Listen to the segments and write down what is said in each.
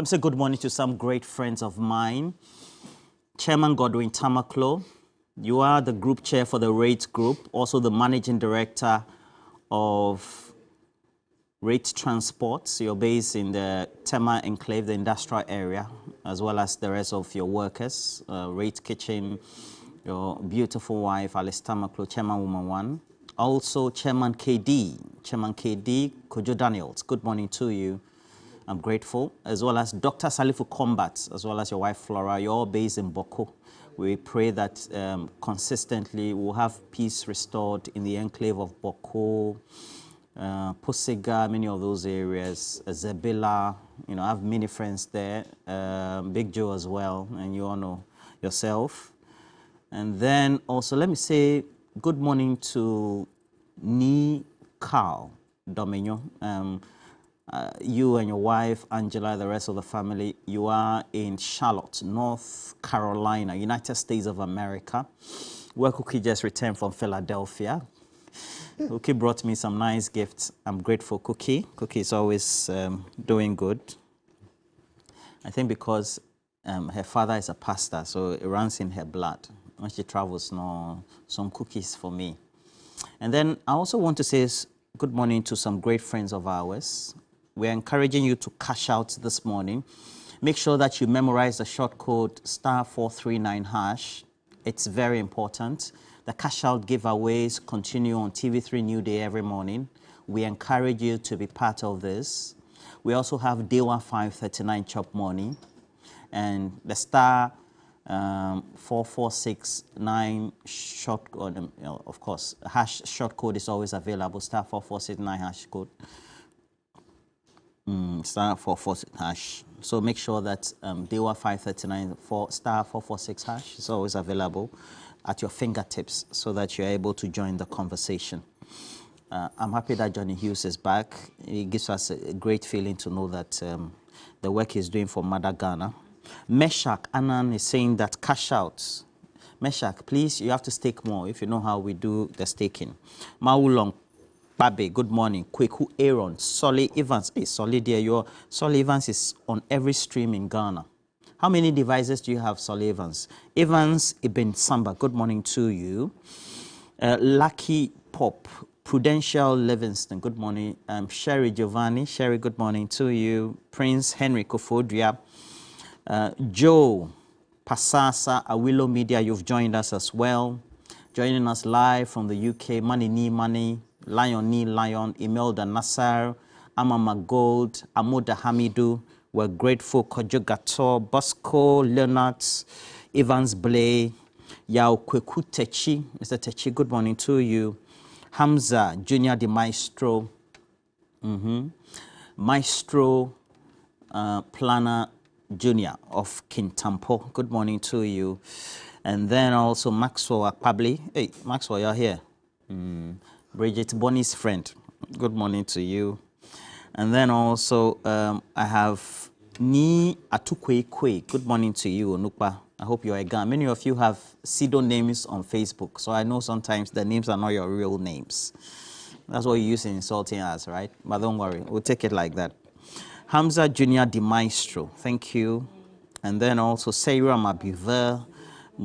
Say good morning to some great friends of mine. Chairman Godwin Tamaklo, you are the group chair for the RATE Group, also the managing director of RATE Transports. You're based in the Tema Enclave, the industrial area, as well as the rest of your workers. RATE Kitchen, your beautiful wife, Alice Tamaklo, Chairman Woman 1. Also, Chairman KD, Kojo Daniels. Good morning to you. I'm grateful, as well as Dr. Salifu Combat, as well as your wife Flora. You're all based in Boko. We pray that consistently we'll have peace restored in the enclave of Boko, Pusega, many of those areas, Zebila. I have many friends there, Big Joe as well, and you all know yourself. And then also, let me say good morning to Ni Carl Domino. You and your wife, Angela, the rest of the family, you are in Charlotte, North Carolina, United States of America, where Cookie just returned from Philadelphia. Cookie brought me some nice gifts. I'm grateful, Cookie. Cookie is always doing good. I think because her father is a pastor, so it runs in her blood. When she travels, some cookies for me. And then I also want to say good morning to some great friends of ours. We're encouraging you to cash out this morning. Make sure that you memorize the short code *439#. It's very important. The cash out giveaways continue on TV3 New Day every morning. We encourage you to be part of this. We also have Day 1539 Chop Money, and the *4469 short code, of course, hash short code is always available. *4469 hash code. *446#. So make sure that DEWA 539 *446# is always available at your fingertips so that you're able to join the conversation. I'm happy that Johnny Hughes is back. It gives us a great feeling to know that the work he's doing for Mother Ghana. Meshach Anan is saying that cash out. Meshach, please, you have to stake more if you know how we do the staking. Maulong Babe, good morning. Kweku Aaron, Solly Evans. Hey, Solly, dear, Solly Evans is on every stream in Ghana. How many devices do you have, Solly Evans? Evans Ibn Samba, good morning to you. Lucky Pop, Prudential Livingston, good morning. Sherry Giovanni, Sherry, good morning to you. Prince Henry Kofodria, Joe Pasasa, Awilo Media, you've joined us as well. Joining us live from the UK, Money, Lion, Imelda Nassar, Amama Gold, Amuda Hamidu, we're grateful, Kojo Gator, Bosco, Leonard, Evans Blay, Yao Kweku Techi, Mr. Techi, good morning to you. Hamza, Junior the Maestro, Maestro Planner Junior of Kintampo, good morning to you. And then also Maxwell Akpabli. Hey, Maxwell, you're here. Bridget Bonnie's friend. Good morning to you. And then also I have Ni Atukwekwe. Good morning to you, Onukpa. I hope you're a Ghana. Many of you have pseudo names on Facebook, so I know sometimes the names are not your real names. That's what you use in insulting us, right? But don't worry, we'll take it like that. Hamza Junior Di Maestro, thank you. And then also Sarah Mabiver,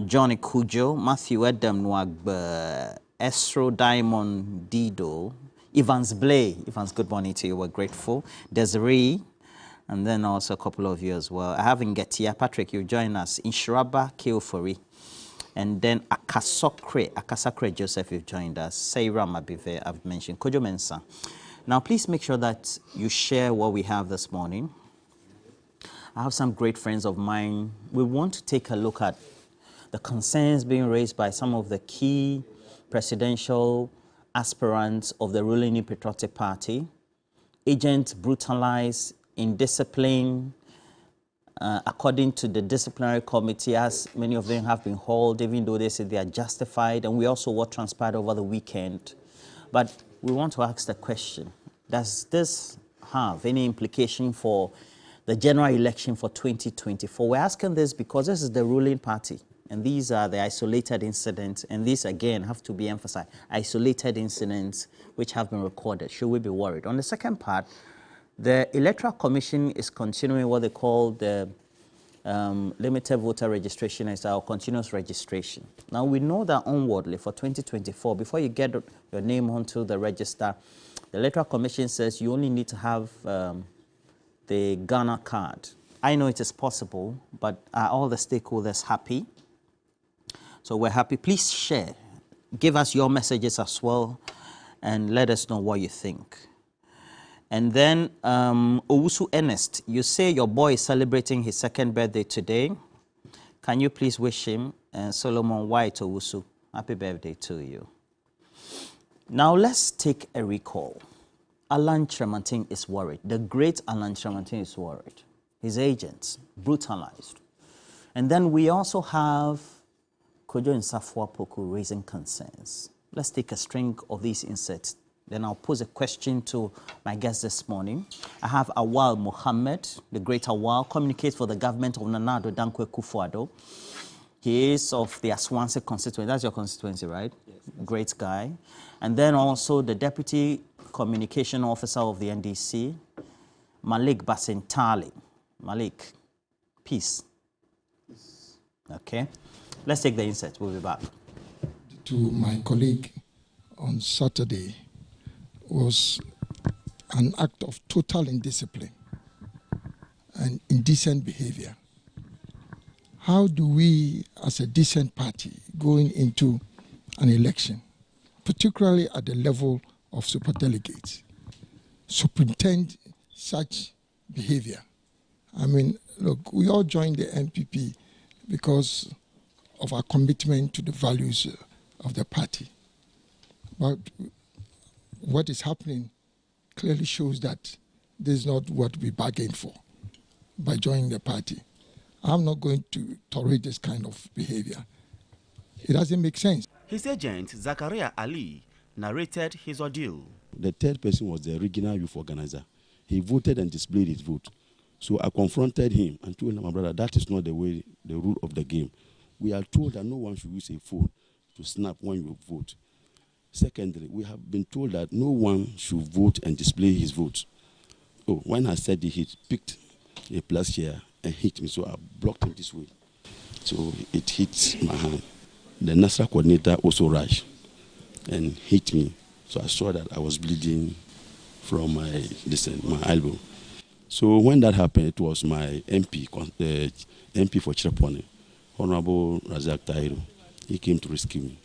Johnny Kujo, Matthew Edem Nwagbe, Estro Diamond Dido, Evans Blay. Evans, good morning to you. We're grateful. Desiree, and then also a couple of you as well. I have Ngetia. Patrick, you join us. Inshiraba Keofori. And then Akasakre Joseph, you've joined us. Sarah Mabive, I've mentioned. Kojo Mensa. Now, please make sure that you share what we have this morning. I have some great friends of mine. We want to take a look at the concerns being raised by some of the key presidential aspirants of the ruling New Patriotic Party. Agents brutalized, indisciplined, according to the disciplinary committee, as many of them have been hauled, even though they say they are justified. And we also what transpired over the weekend. But we want to ask the question, does this have any implication for the general election for 2024? We're asking this because this is the ruling party. And these are the isolated incidents, and these again have to be emphasized, isolated incidents which have been recorded. Should we be worried? On the second part, The Electoral Commission is continuing what they call the limited voter registration as our continuous registration. Now we know that onwardly for 2024, before you get your name onto the register, the Electoral Commission says you only need to have the Ghana card. I know it is possible, but are all the stakeholders happy? So we're happy. Please share. Give us your messages as well and let us know what you think. And then Owusu Ernest, you say your boy is celebrating his second birthday today. Can you please wish him and Solomon White Owusu happy birthday to you? Now let's take a recall. Alan Tremantin is worried. The great Alan Tremantin is worried. His agents brutalized. And then we also have Kojo Nsafwa Poku raising concerns. Let's take a string of these inserts. Then I'll pose a question to my guest this morning. I have Awal Mohammed, the great Awal, communicates for the government of Nana Addo Dankwa Akufo-Addo. He is of the Aswanse constituency. That's your constituency, right? Yes. Great guy. And then also the Deputy Communication Officer of the NDC, Malik Basintali. Malik, peace. Okay. Let's take the insert. We'll be back. To my colleague on Saturday was an act of total indiscipline and indecent behavior. How do we, as a decent party, going into an election, particularly at the level of superdelegates, superintend such behavior? I mean, look, we all joined the NPP because of our commitment to the values of the party. But what is happening clearly shows that this is not what we bargained for by joining the party. I'm not going to tolerate this kind of behavior. It doesn't make sense. His agent, Zakaria Ali, narrated his ordeal. The third person was the regional youth organizer. He voted and displayed his vote. So I confronted him and told him, my brother, that is not the way, the rule of the game. We are told that no one should use a phone to snap when you vote. Secondly, we have been told that no one should vote and display his vote. Oh, when I said it, he picked a plus chair and hit me, so I blocked him this way. So it hit my hand. The Nasra coordinator also rushed and hit me. So I saw that I was bleeding from my elbow. So when that happened, it was my MP, MP for Chirapone, Honorable Razak Tahiru. He came to rescue me.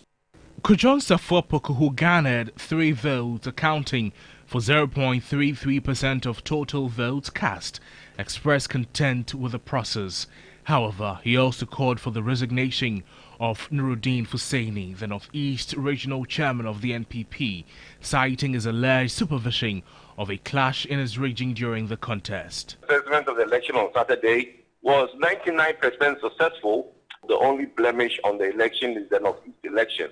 Kojo Nsafwa Poku, who garnered 3 votes, accounting for 0.33% of total votes cast, expressed contempt with the process. However, he also called for the resignation of Nuruddin Hussaini, the Northeast Regional Chairman of the NPP, citing his alleged supervision of a clash in his region during the contest. The assessment of the election on Saturday was 99% successful. The only blemish on the election is the Northeast election,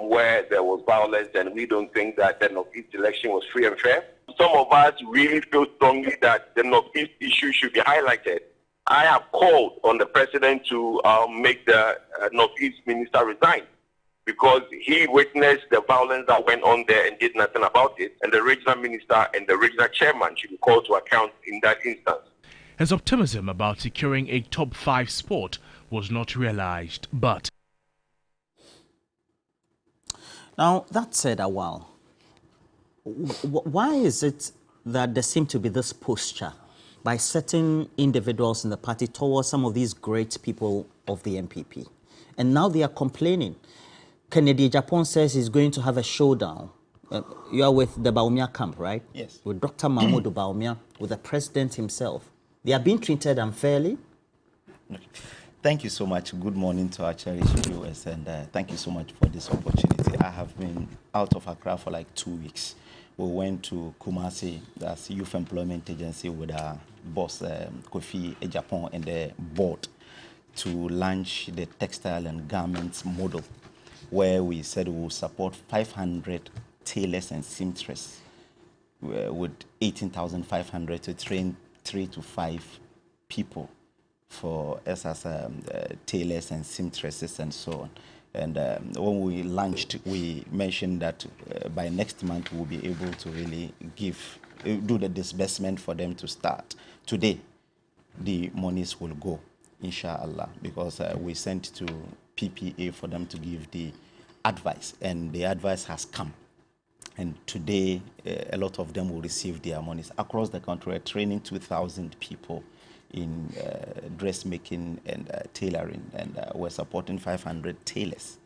where there was violence, and we don't think that the Northeast election was free and fair. Some of us really feel strongly that the Northeast issue should be highlighted. I have called on the president to make the Northeast minister resign, because he witnessed the violence that went on there and did nothing about it, and the regional minister and the regional chairman should be called to account in that instance. His optimism about securing a top 5 spot was not realized, but... Now, that said, Awal, why is it that there seems to be this posture by certain individuals in the party towards some of these great people of the NPP? And now they are complaining. Kennedy Japan says he's going to have a showdown. You are with the Bawumia camp, right? Yes. With Dr. Mahmoud Bawumia, with the president himself. They are being treated unfairly? Thank you so much. Good morning to our cherished viewers, and thank you so much for this opportunity. I have been out of Accra for like 2 weeks. We went to Kumasi, that's Youth Employment Agency, with our boss, Kofi Japan, and the board to launch the textile and garments model, where we said we will support 500 tailors and seamstresses with 18,500 to train 3 to 5 people for us as tailors and seamstresses and so on. And when we launched, we mentioned that by next month we'll be able to really give do the disbursement for them to start. Today, the monies will go, inshallah, because we sent to PPA for them to give the advice, and the advice has come. And today, a lot of them will receive their monies. Across the country, we're training 2,000 people in dressmaking and tailoring, and we're supporting 500 tailors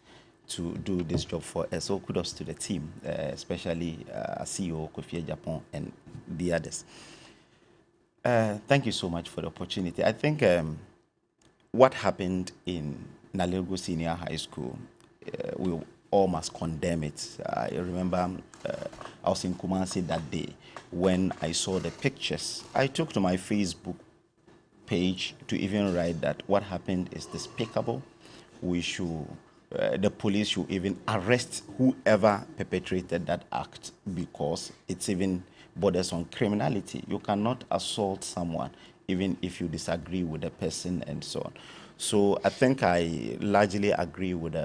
to do this job for us. So kudos to the team, especially CEO Kofi Japan and the others. Thank you so much for the opportunity. I think what happened in Nalurgu Senior High School, we all must condemn it. I remember I was in Kumasi that day when I saw the pictures. I took to my Facebook page to even write that what happened is despicable. We should, the police should even arrest whoever perpetrated that act, because it's even borders on criminality. You cannot assault someone even if you disagree with the person and so on. So I think I largely agree with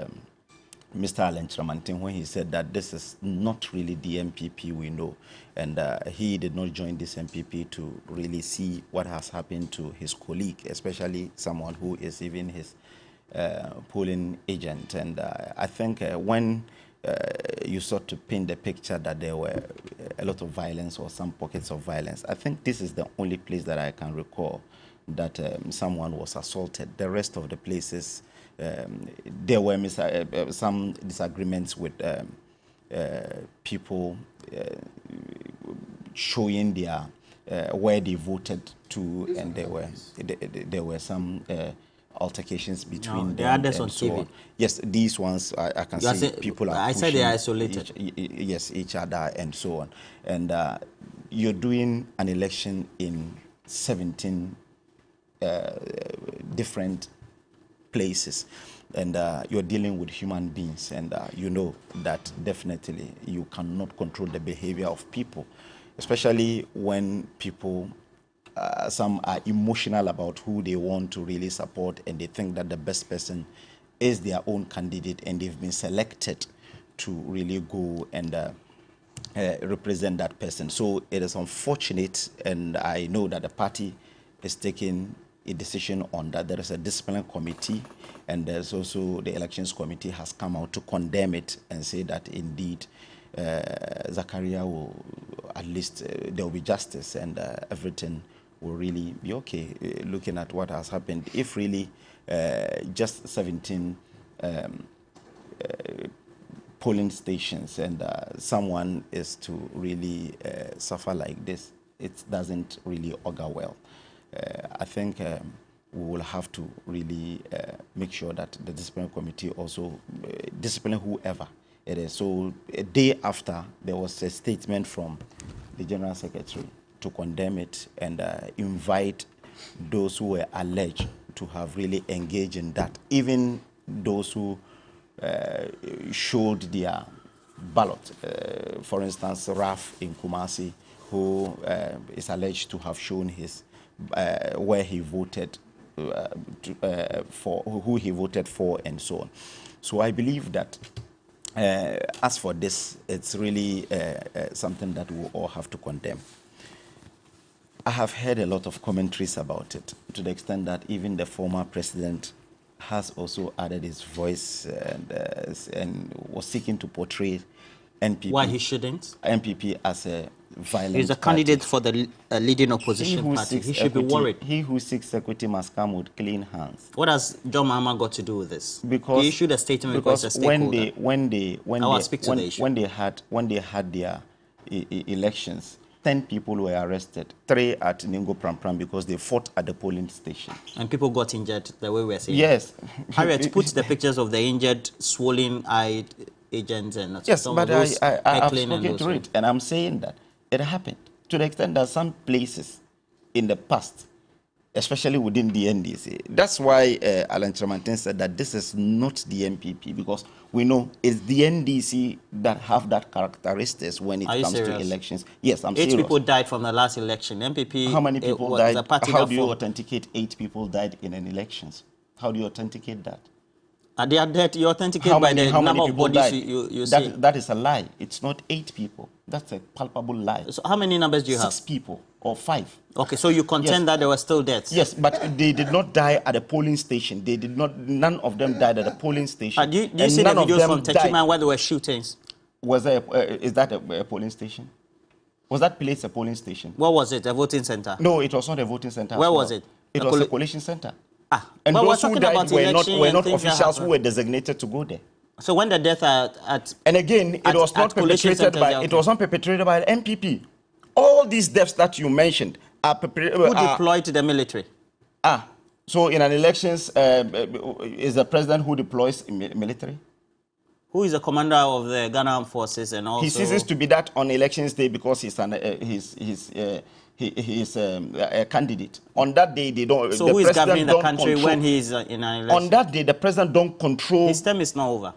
Mr. Alain Tramantin when he said that this is not really the MPP we know, and he did not join this MPP to really see what has happened to his colleague, especially someone who is even his polling agent. And I think when you sought to paint the picture that there were a lot of violence or some pockets of violence, I think this is the only place that I can recall that someone was assaulted. The rest of the places, there were some disagreements with people showing their where they voted to, and there were some altercations between them. Others on so TV. On. Yes, these ones I can see people are. I said they are isolated. Each other and so on. And you're doing an election in 17 different places, and you're dealing with human beings, and you know that definitely you cannot control the behavior of people, especially when people, some are emotional about who they want to really support, and they think that the best person is their own candidate, and they've been selected to really go and represent that person. So it is unfortunate, and I know that the party is taking a decision on that. There is a discipline committee, and there's also the elections committee has come out to condemn it and say that indeed Zakaria will, at least there will be justice, and everything will really be okay, looking at what has happened. If really just 17 polling stations and someone is to really suffer like this, it doesn't really augur well. I think we will have to really make sure that the discipline committee also discipline whoever it is. So a day after, there was a statement from the General Secretary to condemn it and invite those who were alleged to have really engaged in that, even those who showed their ballot. For instance, Raf in Kumasi, who is alleged to have shown his where he voted for, who he voted for, and so on. So I believe that as for this, it's really something that we all have to condemn. I have heard a lot of commentaries about it, to the extent that even the former president has also added his voice and was seeking to portray NPP. Why he shouldn't? NPP as a violent He's a candidate for the leading opposition party. He should be worried. He who seeks equity must come with clean hands. What has John Mahama got to do with this? Because he issued a statement because a stakeholder. when they had their elections, 10 people were arrested, 3 at Ningo Pram because they fought at the polling station. And people got injured, the way we're saying. Yes. Harriet, put the pictures of the injured, swollen-eyed agents and yes, some but of those I've spoken to it, and I'm saying that it happened, to the extent that some places in the past, especially within the NDC, that's why Alain Tramantin said that this is not the MPP, because we know it's the NDC that have that characteristics when it comes to elections. Yes, I'm serious. 8 people died from the last election. MPP. How many people died? The party How do you authenticate 8 people died in an elections? How do you authenticate that? They are dead. You authenticate by the number of bodies you see. That is a lie. It's not 8 people. That's a palpable lie. So how many numbers do you have? 6 people or 5. Okay, so you contend that there were still deaths? Yes, but they did not die at a polling station. They did not. None of them died at a polling station. Do you see the videos from Techiman where there were shootings? Was there? Is that a polling station? Was that place a polling station? Where was it? A voting center? No, it was not a voting center. Where was it? It was a collation center. And those we're who talking died about were not officials who were designated to go there. So when the death at and again, it was not perpetrated by the MPP. All these deaths that you mentioned are perpetrated. Who deployed to the military? So in an elections, is the president who deploys military? Who is the commander of the Ghana Armed Forces and also? He ceases to be that on elections day because he's a candidate. On that day, they don't. So who is governing the country when he is in an election? On that day, the president don't control. His term is not over.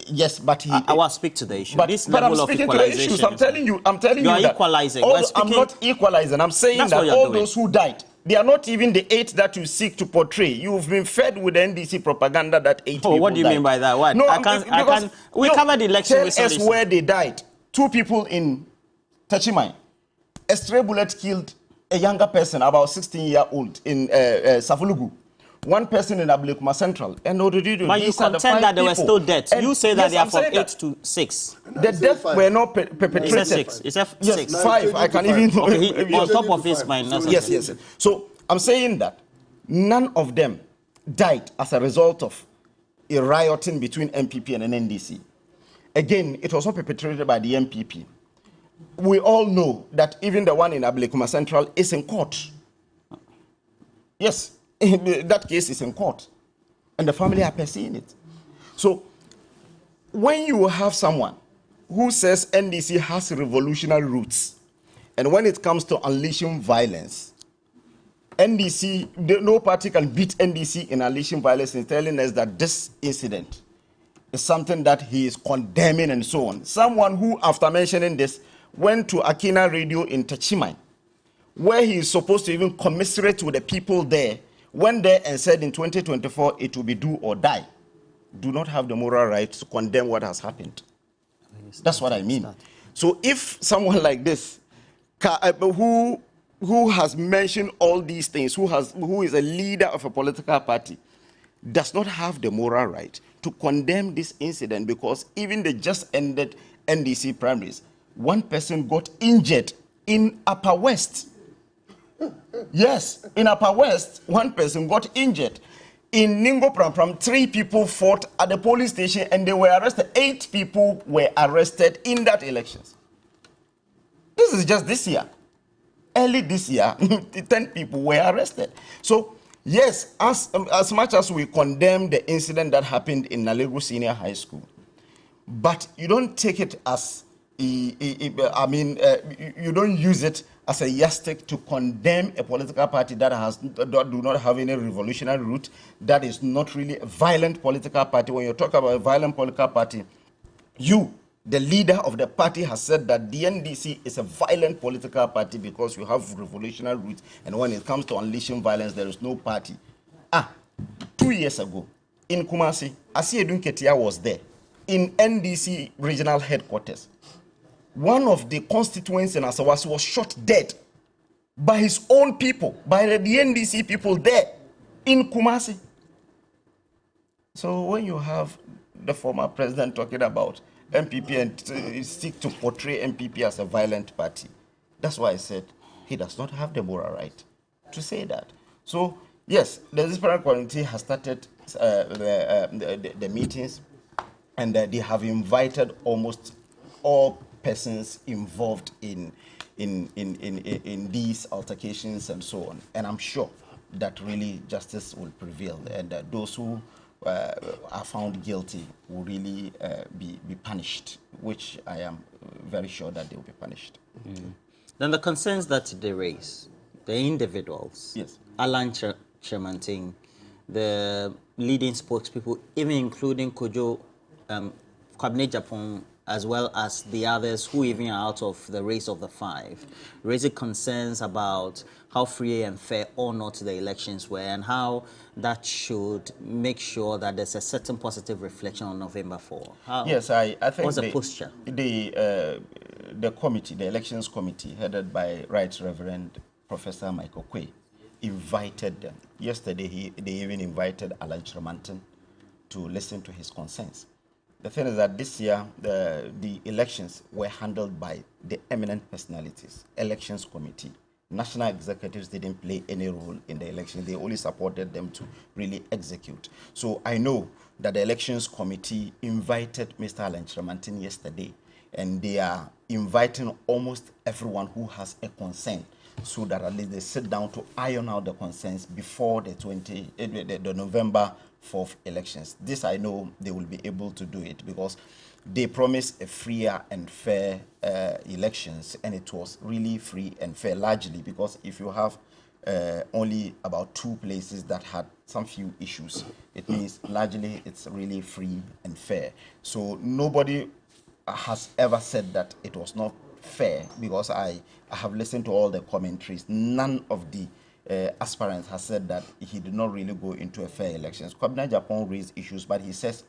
Yes, but he. I will speak to the issue. But level I'm speaking to the issues. I'm telling you. You are equalizing. I'm not equalizing. I'm saying that all those who died, they are not even the 8 that you seek to portray. You've been fed with the NDC propaganda that 8 people what do you died. mean by that? What? No, we covered the election recently. Tell us where they died. 2 people in Techiman. A stray bullet killed a younger person, about 16-year-old, in Safulugu. 1 person in Ablekuma Central. And but you contend that they were still dead. You say that they are from 8 to 6. The deaths were not perpetrated. It's 6. It's 6. Yes, 5. I can even... Okay, on top of his mind. Yes. So I'm saying that none of them died as a result of a rioting between MPP and an NDC. Again, it was not perpetrated by the MPP. We all know that even the one in Ablekuma Central is in court. Yes. That case is in court, and the family are pursuing it. So, when you have someone who says NDC has revolutionary roots, and when it comes to unleashing violence, NDC, no party can beat NDC in unleashing violence, and telling us that this incident is something that he is condemning and so on. Someone who, after mentioning this, went to Akina Radio in Techiman, where he is supposed to even commiserate with the people there, went there and said in 2024 it will be do or die, do not have the moral right to condemn what has happened. That's what I mean. So if someone like this, who has mentioned all these things, who is a leader of a political party, does not have the moral right to condemn this incident, because even the just ended NDC primaries, 1 person got injured in Upper West. Yes, in Upper West, 1 person got injured. In Ningo Pram, 3 people fought at the police station and they were arrested. 8 people were arrested in that elections. This is just this year. Early this year, 10 people were arrested. So, yes, as much as we condemn the incident that happened in Nalegu Senior High School, but you don't take it as, you don't use it as a yardstick to condemn a political party that do not have any revolutionary root, that is not really a violent political party. When you talk about a violent political party, you, the leader of the party, has said that the NDC is a violent political party because you have revolutionary roots, and when it comes to unleashing violence, there is no party. 2 years ago, in Kumasi, Asiedun Ketia was there, in NDC regional headquarters. One of the constituents in Asawasi was shot dead by his own people, by the NDC people there in Kumasi. So when you have the former president talking about MPP and seek to portray MPP as a violent party, that's why I said he does not have the moral right to say that. So yes, the disciplinary committee has started the meetings, and they have invited almost all persons involved in these altercations and so on. And I'm sure that really justice will prevail, and those who are found guilty will really be punished, which I am very sure that they will be punished. Then the concerns that they raise, the individuals, yes, Alan Kyerematen, the leading spokespeople, even including Kojo, Kwabena Japan as well as the others who even are out of the race of the five, raising concerns about how free and fair or not the elections were, and how that should make sure that there's a certain positive reflection on November 4. Yes, I think what's the posture? The committee, the elections committee, headed by Right Reverend Professor Michael Quay, invited them. Yesterday, they even invited Alan Tremantin to listen to his concerns. The thing is that this year, the elections were handled by the eminent personalities, elections committee. National executives didn't play any role in the election. They only supported them to really execute. So I know that the elections committee invited Mr. Alan Tremantin yesterday, and they are inviting almost everyone who has a concern, so that at least they sit down to iron out the concerns before the November 4th elections. This I know they will be able to do it, because they promised a freer and fair elections, and it was really free and fair, largely because if you have only about 2 places that had some few issues, it means largely it's really free and fair. So nobody has ever said that it was not fair, because I have listened to all the commentaries. None of the aspirants has said that he did not really go into a fair elections. Kwabena Japan raised issues, but he says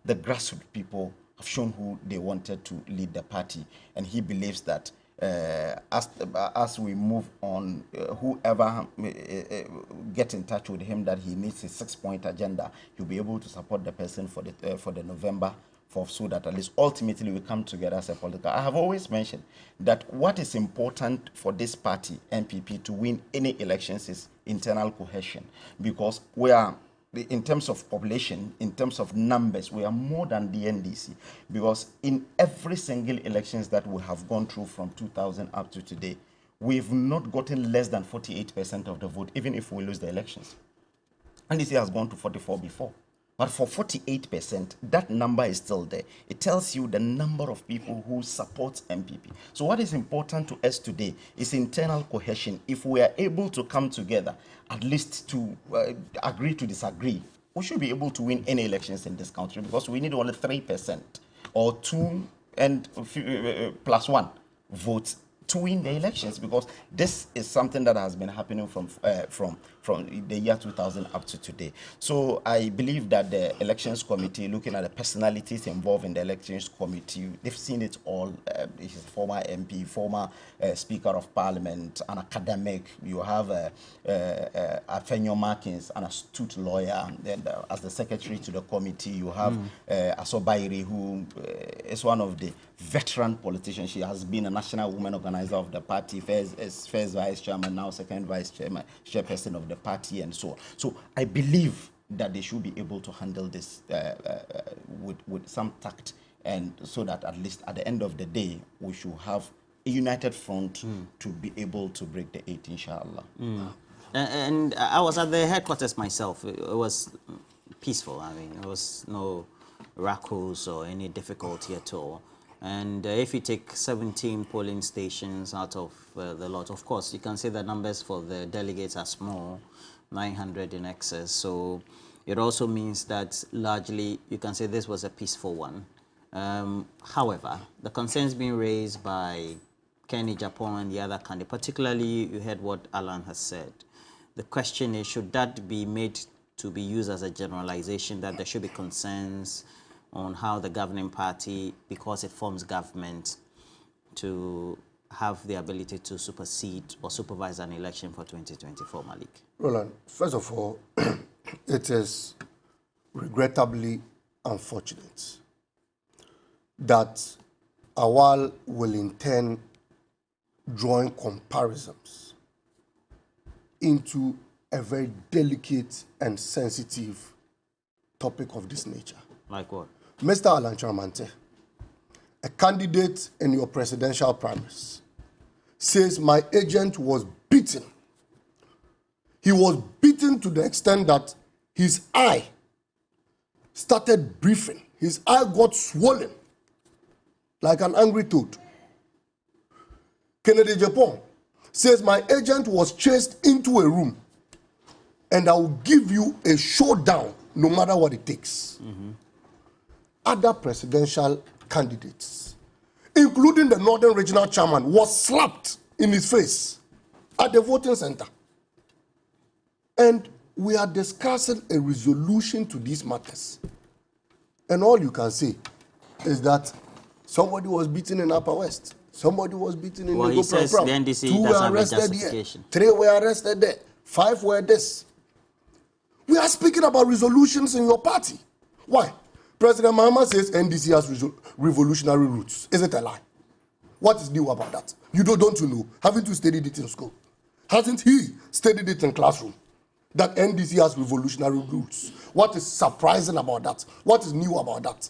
the grassroots people have shown who they wanted to lead the party, and he believes that as we move on, whoever get in touch with him that he needs a 6-point agenda, he'll be able to support the person for the November 4th, so that at least ultimately we come together as a political. I have always mentioned that what is important for this party, NPP, to win any elections is internal cohesion, because we are, in terms of population, in terms of numbers, we are more than the NDC, because in every single elections that we have gone through from 2000 up to today, we've not gotten less than 48% of the vote, even if we lose the elections. NDC has gone to 44 before. But for 48%, that number is still there. It tells you the number of people who support MPP. So what is important to us today is internal cohesion. If we are able to come together, at least to agree to disagree, we should be able to win any elections in this country, because we need only 3% or 2 and plus 1 votes to win the elections, because this is something that has been happening from the year 2000 up to today. So I believe that the elections committee, looking at the personalities involved in the elections committee, they've seen it all. He's a former MP, former Speaker of Parliament, an academic. You have Afenyo Markins, an astute lawyer. And as the secretary to the committee, you have Asobairi, who is one of the veteran politicians. She has been a national women organizer of the party, first vice chairman, now second vice chairman, chairperson of the party, and so on. So I believe that they should be able to handle this with some tact, and so that at least at the end of the day, we should have a united front to be able to break the 8, inshallah. And I was at the headquarters myself. It was peaceful. I mean, there was no rackles or any difficulty at all. And if you take 17 polling stations out of the lot, of course, you can see the numbers for the delegates are small, 900 in excess. So it also means that largely you can say this was a peaceful one. However, the concerns being raised by Kenny Japan and the other candidates, particularly you heard what Alan has said. The question is, should that be made to be used as a generalization, that there should be concerns on how the governing party, because it forms government, to have the ability to supersede or supervise an election for 2024, Malik? Roland, first of all, it is regrettably unfortunate that Awal will intend drawing comparisons into a very delicate and sensitive topic of this nature. Like what? Mr. Alan Tremantin, a candidate in your presidential primaries, says my agent was beaten. He was beaten to the extent that his eye started breathing. His eye got swollen like an angry toad. Kennedy Japan says my agent was chased into a room and I will give you a showdown no matter what it takes. Other presidential candidates, including the Northern Regional Chairman, was slapped in his face at the voting center. And we are discussing a resolution to these matters. And all you can say is that somebody was beaten in Upper West. Somebody was beaten in he says the NDC 2 doesn't were have a arrested here. justification. 3 were arrested there. 5 were this. We are speaking about resolutions in your party. Why? President Mahama says NDC has revolutionary roots. Is it a lie? What is new about that? Don't you know? Haven't you studied it in school? Hasn't he studied it in classroom? That NDC has revolutionary roots. What is surprising about that? What is new about that?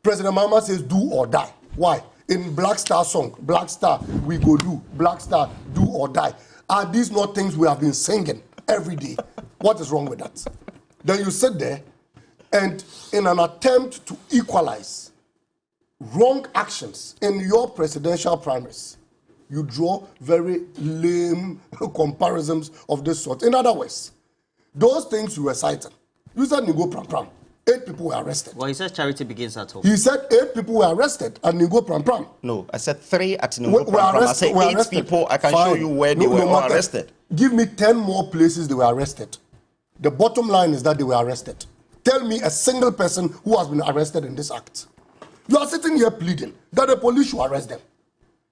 President Mahama says do or die. Why? In Black Star song, Black Star, we go do. Black Star, do or die. Are these not things we have been singing every day? What is wrong with that? Then you sit there and in an attempt to equalize wrong actions in your presidential primaries, you draw very lame comparisons of this sort. In other words, those things you were citing, you said Ningo Pram Pram. 8 people were arrested. Well, he says charity begins at home. He said 8 people were arrested at Ningo Pram Pram. No, I said 3 at Ningo Pram Pram. I said 8 people. I can show you where they were all arrested. Give me 10 more places they were arrested. The bottom line is that they were arrested. Tell me a single person who has been arrested in this act. You are sitting here pleading that the police should arrest them.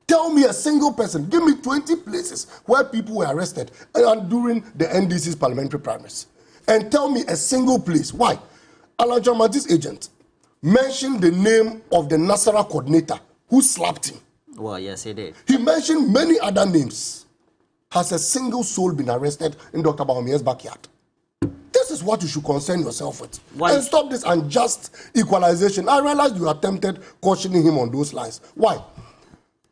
Tell me a single person. Give me 20 places where people were arrested and during the NDC's parliamentary primaries. And tell me a single place. Why? Alan Jamanti's agent mentioned the name of the Nasara coordinator who slapped him. Well, yes, he did. He mentioned many other names. Has a single soul been arrested in Dr. Bahumia's backyard? This is what you should concern yourself with. Why? And stop this unjust equalization. I realize you attempted cautioning him on those lines. Why?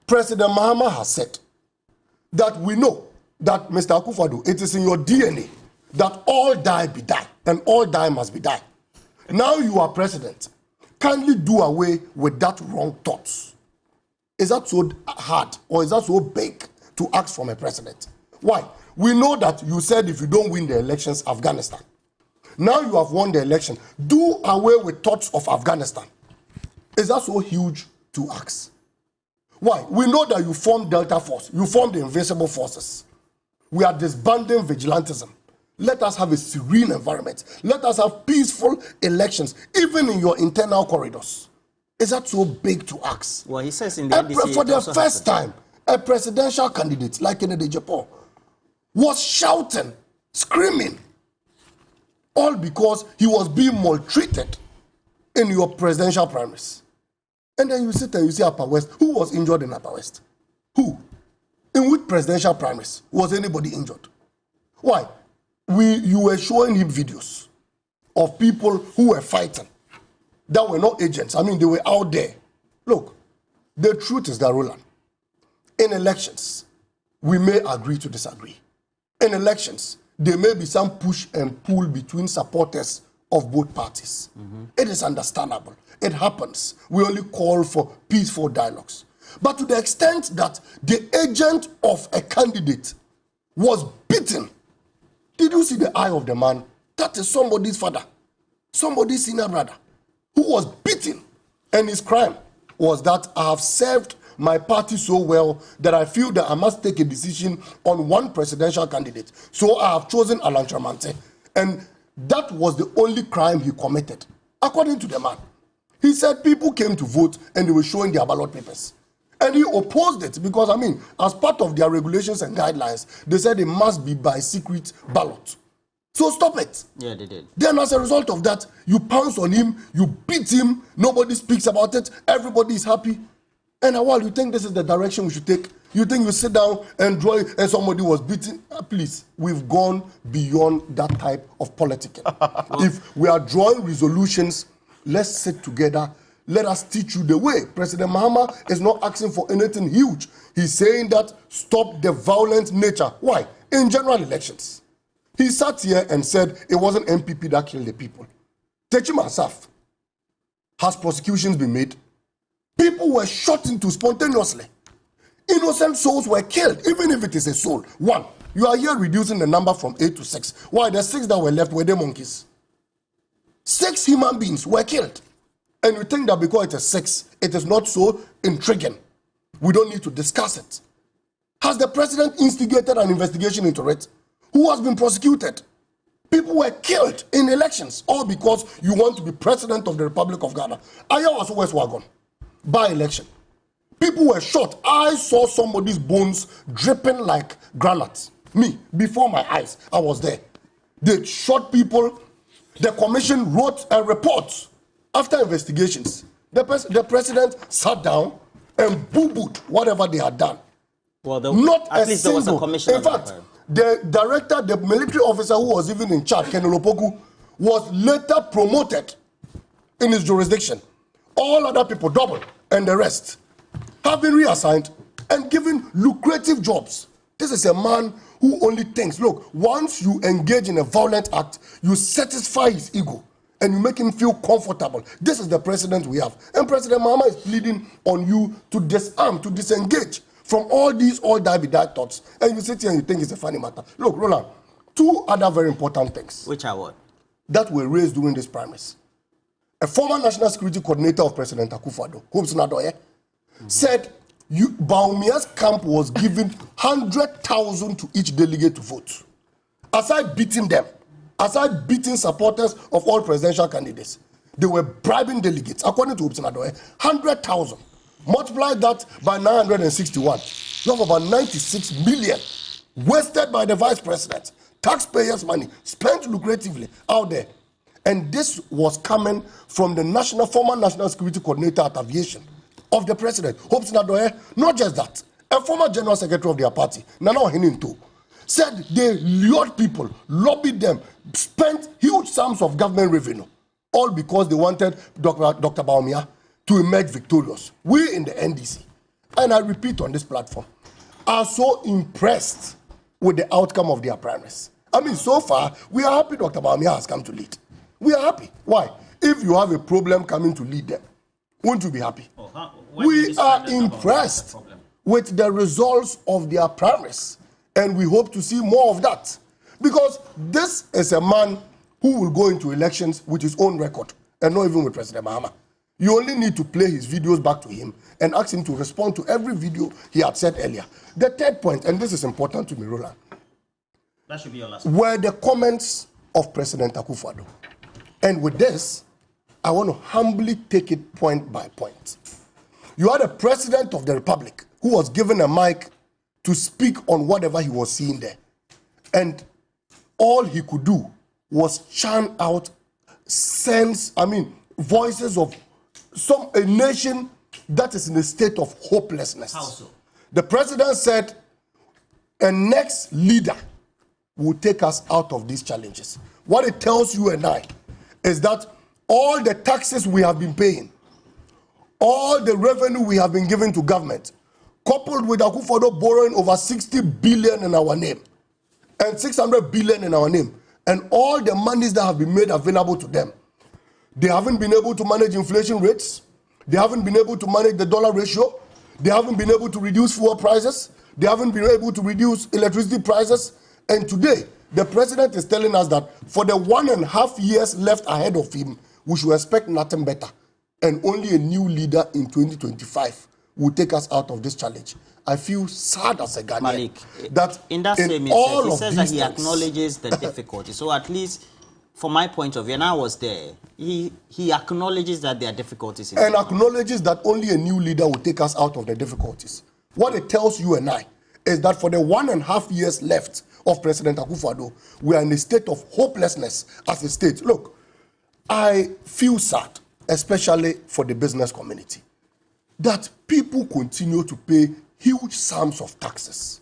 President Mahama has said that we know that, Mr. Akufo-Addo, it is in your DNA that all die be die, and all die must be die. Now you are president. Kindly do away with that wrong thoughts. Is that so hard or is that so big to ask from a president? Why? We know that you said if you don't win the elections, Afghanistan. Now you have won the election. Do away with thoughts of Afghanistan. Is that so huge to ask? Why? We know that you formed Delta Force. You formed the Invincible Forces. We are disbanding vigilantism. Let us have a serene environment. Let us have peaceful elections, even in your internal corridors. Is that so big to ask? Well, he says in the NDC... For the first time, a presidential candidate like Kennedy Japan was shouting, screaming, all because he was being maltreated in your presidential primaries. And then you sit and you say Upper West. Who was injured in Upper West? Who? In which presidential primaries was anybody injured? Why? You were showing him videos of people who were fighting that were not agents. I mean, they were out there. Look, the truth is that, Roland, in elections, we may agree to disagree. In elections, there may be some push and pull between supporters of both parties. It is understandable. It happens. We only call for peaceful dialogues. But to the extent that the agent of a candidate was beaten, did you see the eye of the man? That is somebody's father, somebody's senior brother, who was beaten. And his crime was that I have served my party so well that I feel that I must take a decision on one presidential candidate. So I have chosen Alan Tramante. And that was the only crime he committed, according to the man. He said people came to vote and they were showing their ballot papers. And he opposed it because, I mean, as part of their regulations and guidelines, they said it must be by secret ballot. So stop it. Yeah, they did. Then as a result of that, you pounce on him, you beat him, nobody speaks about it, everybody is happy. And while you think this is the direction we should take, you think you sit down and draw it and somebody was beaten? Please, we've gone beyond that type of politicking. If we are drawing resolutions, let's sit together. Let us teach you the way. President Mahama is not asking for anything huge. He's saying that stop the violent nature. Why? In general elections. He sat here and said it wasn't MPP that killed the people. Techima Asaf, has prosecutions been made? People were shot into spontaneously. Innocent souls were killed, even if it is a soul. 1, you are here reducing the number from 8 to 6. Why? The 6 that were left were the monkeys. 6 human beings were killed. and you think that because it is 6, it is not so intriguing, we don't need to discuss it. Has the president instigated an investigation into it? Who has been prosecuted? People were killed in elections, all because you want to be president of the Republic of Ghana. Ayawaso West Wagon, by election. People were shot. I saw somebody's bones dripping like granite. Me, before my eyes, I was there. They shot people. The commission wrote a report after investigations. The president sat down and boo-booed whatever they had done. Well, not at a least single. there was a commission. In fact, the director, the military officer who was even in charge, Ken Lopoku, was later promoted in his jurisdiction. All other people, double, and the rest, have been reassigned and given lucrative jobs. This is a man who only thinks, look, once you engage in a violent act, you satisfy his ego and you make him feel comfortable. This is the president we have. And President Mahama is pleading on you to disarm, to disengage from all these die-be-die thoughts. And you sit here and you think it's a funny matter. Look, Roland, 2 other very important things. Which are what? That were raised during this primaries. A former national security coordinator of President Akufo-Addo, Hobbs Nadoye, said Baumia's camp was giving 100,000 to each delegate to vote. Aside beating them, aside beating supporters of all presidential candidates, they were bribing delegates, according to Hobbs Nadoye, 100,000. Multiply that by 961. You have about 96 million wasted by the vice president. Taxpayers' money spent lucratively out there. And this was coming from the former national security coordinator at aviation of the president, Hobbs Nadoye. Not just that, a former general secretary of their party, Nana Oheninto, said they lured people, lobbied them, spent huge sums of government revenue, all because they wanted Dr. Bawumia to emerge victorious. We in the NDC, and I repeat on this platform, are so impressed with the outcome of their primaries. I mean, so far, we are happy Dr. Bawumia has come to lead. We are happy. Why? If you have a problem coming to lead them, won't you be happy? We are impressed with the results of their primaries, and we hope to see more of that. Because this is a man who will go into elections with his own record, and not even with President Mahama. You only need to play his videos back to him and ask him to respond to every video he had said earlier. The third point, and this is important to me, Roland, that should be your last were the comments of President Akufo-Addo. And with this, I want to humbly take it point by point. You are the president of the republic who was given a mic to speak on whatever he was seeing there. And all he could do was churn out voices of a nation that is in a state of hopelessness. How so? The president said, a next leader will take us out of these challenges. What it tells you and I is that all the taxes we have been paying, all the revenue we have been giving to government, coupled with Akufo-Addo borrowing over 60 billion in our name and 600 billion in our name, and all the monies that have been made available to them, they haven't been able to manage inflation rates. They haven't been able to manage the dollar ratio. They haven't been able to reduce fuel prices. They haven't been able to reduce electricity prices. And today, the president is telling us that for the 1.5 years left ahead of him, we should expect nothing better. And only a new leader in 2025 will take us out of this challenge. I feel sad as a Ghanaian. Malik, that in that same instance, he says that he acknowledges the difficulty. So at least, from my point of view, and I was there, he acknowledges that there are difficulties. And acknowledges that only a new leader will take us out of the difficulties. What it tells you and I is that for the 1.5 years left of President Akufo-Addo, we are in a state of hopelessness as a state. Look, I feel sad, especially for the business community, that people continue to pay huge sums of taxes.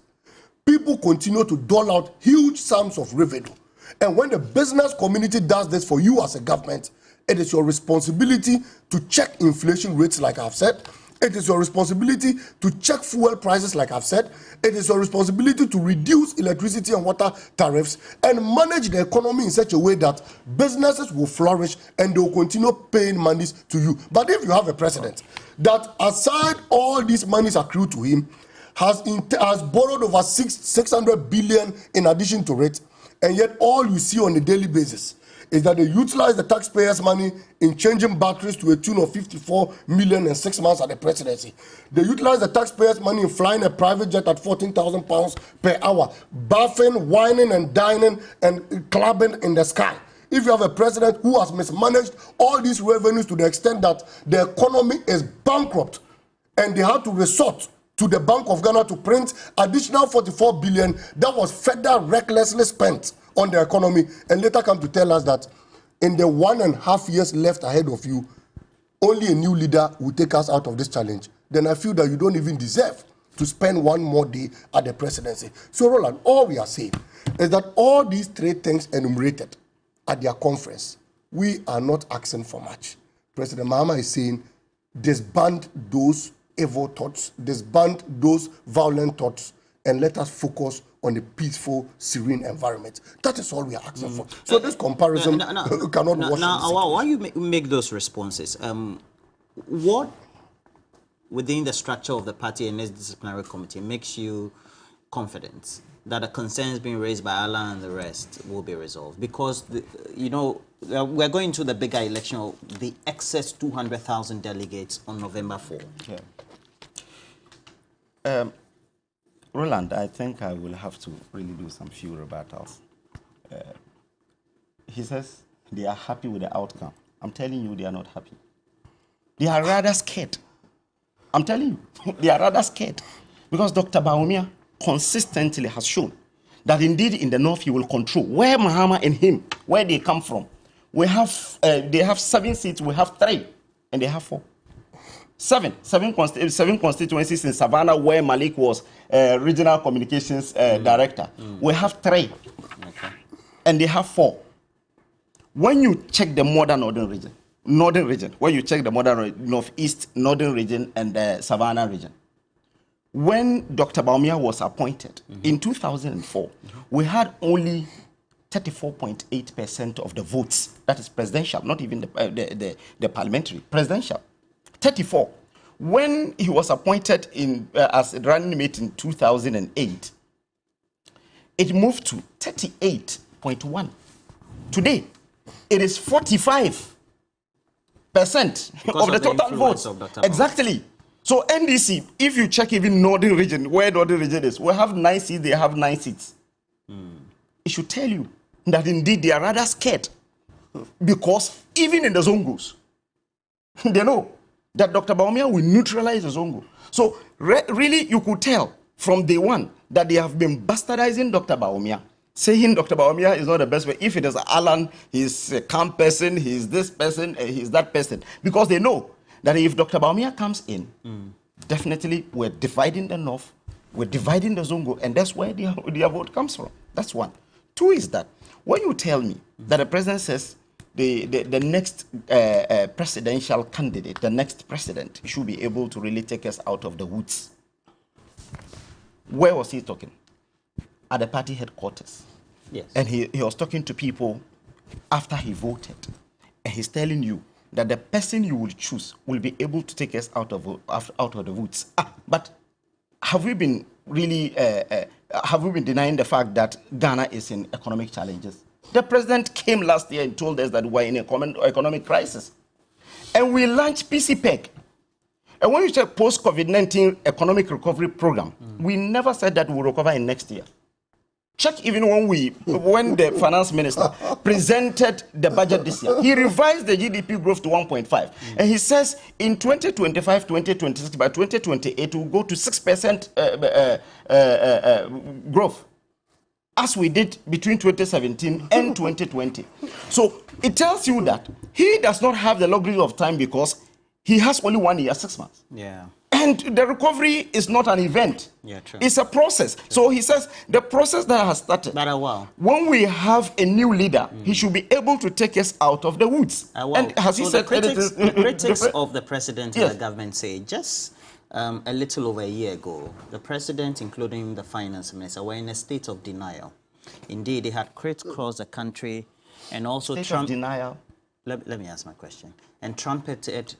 People continue to dole out huge sums of revenue. And when the business community does this for you as a government, it is your responsibility to check inflation rates, like I've said. It is your responsibility to check fuel prices, like I've said. It is your responsibility to reduce electricity and water tariffs and manage the economy in such a way that businesses will flourish and they will continue paying monies to you. But if you have a president that, aside all these monies accrued to him, has borrowed over 600 billion in addition to it, and yet all you see on a daily basis is that they utilize the taxpayers' money in changing batteries to a tune of 54 million in 6 months at the presidency. They utilize the taxpayers' money in flying a private jet at 14,000 pounds per hour, bathing, whining and dining and clubbing in the sky. If you have a president who has mismanaged all these revenues to the extent that the economy is bankrupt and they had to resort to the Bank of Ghana to print additional 44 billion that was further recklessly spent on the economy, and later come to tell us that in the 1.5 years left ahead of you, only a new leader will take us out of this challenge, then I feel that you don't even deserve to spend one more day at the presidency. So, Roland, all we are saying is that all these 3 things enumerated at their conference, we are not asking for much. President Mahama is saying, disband those evil thoughts, disband those violent thoughts, and let us focus on a peaceful, serene environment. That is all we are asking for. So this comparison cannot wash. Now, why you make those responses? What within the structure of the party and its disciplinary committee makes you confident that the concerns being raised by Allah and the rest will be resolved? Because, we're going to the bigger election of the excess 200,000 delegates on November 4. Yeah. Roland, I think I will have to really do some few rebuttals. He says they are happy with the outcome. I'm telling you, they are not happy. They are rather scared. I'm telling you, they are rather scared. Because Dr. Bawumia consistently has shown that indeed in the north he will control. Where Mahama and him, where they come from, they have 7 seats, we have 3, and they have 4. Seven constituencies in Savannah, where Malik was regional communications director. We have 3, and they have 4. When you check the modern northern region, when you check the modern northeast northern region and the Savannah region, when Dr. Bawumia was appointed in 2004, we had only 34.8% of the votes. That is presidential, not even the parliamentary, presidential. 34. When he was appointed as running mate in 2008, it moved to 38.1. Today, it is 45% of the total votes. Exactly. So NDC, if you check even northern region, where northern region is, we have 9 seats, they have 9 seats. It should tell you that indeed they are rather scared, because even in the Zongos, they know that Dr. Bawumia will neutralize the Zongo. So really, you could tell from day one that they have been bastardizing Dr. Bawumia, saying Dr. Bawumia is not the best way. If it is Alan, he's a calm person, he's this person, he's that person. Because they know that if Dr. Bawumia comes in, definitely we're dividing the North, we're dividing the Zongo, and that's where their vote comes from. That's one. 2 is that when you tell me that the president says the next presidential candidate, the next president, should be able to really take us out of the woods. Where was he talking? At the party headquarters. Yes. And he was talking to people after he voted. And he's telling you that the person you will choose will be able to take us out of the woods. But have we been really, have we been denying the fact that Ghana is in economic challenges? The president came last year and told us that we're in an economic crisis. And we launched PCPEC. And when you say post-COVID-19 economic recovery program, we never said that we'll recover in next year. Check even when the finance minister presented the budget this year, he revised the GDP growth to 1.5. And he says in 2025, 2026, by 2028, we'll go to 6% growth, as we did between 2017 and 2020. So it tells you that he does not have the luxury of time because he has only 1 year, 6 months. Yeah. And the recovery is not an event. Yeah, true. It's a process. True. So he says the process that has started. But when we have a new leader, he should be able to take us out of the woods. And has he said the critics of the president and the government say just a little over a year ago, the president, including the finance minister, were in a state of denial. Indeed, they had crisscrossed the country and also denial. Let me ask my question. And trumpeted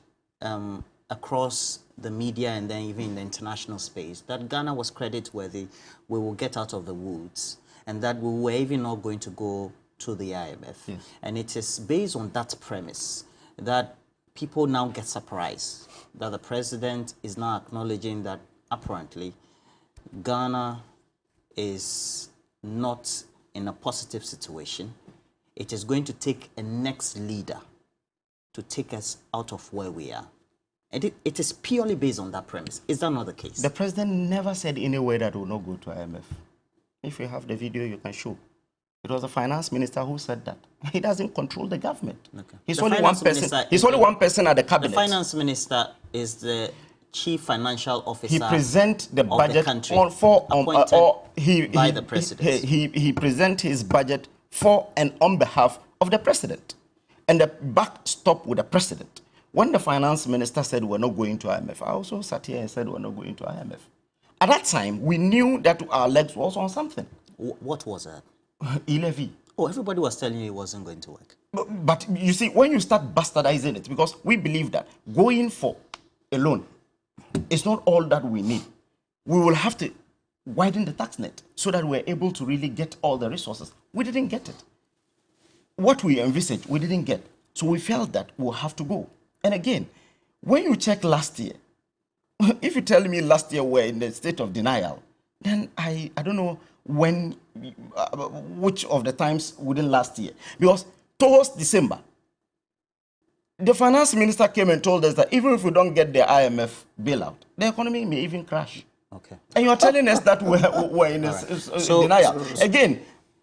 across the media and then even in the international space that Ghana was credit-worthy, we will get out of the woods, and that we were even not going to go to the IMF. Yes. And it is based on that premise that people now get surprised that the president is now acknowledging that apparently Ghana is not in a positive situation. It is going to take a next leader to take us out of where we are. And it is purely based on that premise. Is that not the case? The president never said anywhere that will not go to IMF. If you have the video, you can show. It was the finance minister who said that. He doesn't control the government. Okay. He's The only one finance person. minister He's is only the- one person at the The cabinet. finance minister is the chief financial officer. He presents the of budget the country, appointed or he the president. He presents his budget for and on behalf of the president, and the backstop with the president. When the finance minister said we're not going to IMF, I also sat here and said we're not going to IMF. At that time, we knew that our legs was on something. What was that? E-levy. Oh, everybody was telling you it wasn't going to work. But you see, when you start bastardizing it, because we believe that going for a loan is not all that we need. We will have to widen the tax net so that we're able to really get all the resources. We didn't get it. What we envisaged, we didn't get. So we felt that we'll have to go. And again, when you check last year, if you tell me last year we're in a state of denial, then I don't know when, which of the times within last year. Because towards December, the finance minister came and told us that even if we don't get the IMF bailout, the economy may even crash. Okay. And you're telling us that we're in denial. Again,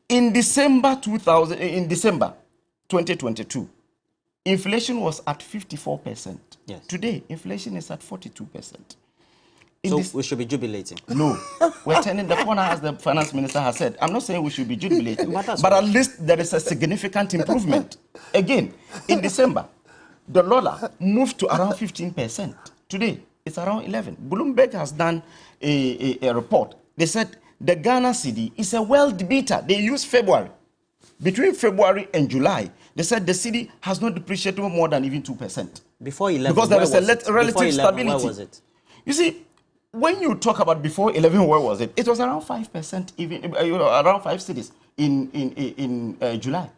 in December 2022, inflation was at 54%. Yes. Today, inflation is at 42%. So we should be jubilating. No, we're turning the corner, as the finance minister has said. I'm not saying we should be jubilating, But that's but right. at least there is a significant improvement. Again, in December, the dollar moved to around 15%. Today, it's around 11%. Bloomberg has done a report. They said the Ghana cedi is a world beater. They use February. Between February and July, they said the cedi has not depreciated more than even 2%. Before 11, Because there where is a was it? relative Before 11, stability. Where was it? You see, when you talk about before 11, where was it? It was around 5%, even around 5 cities in July,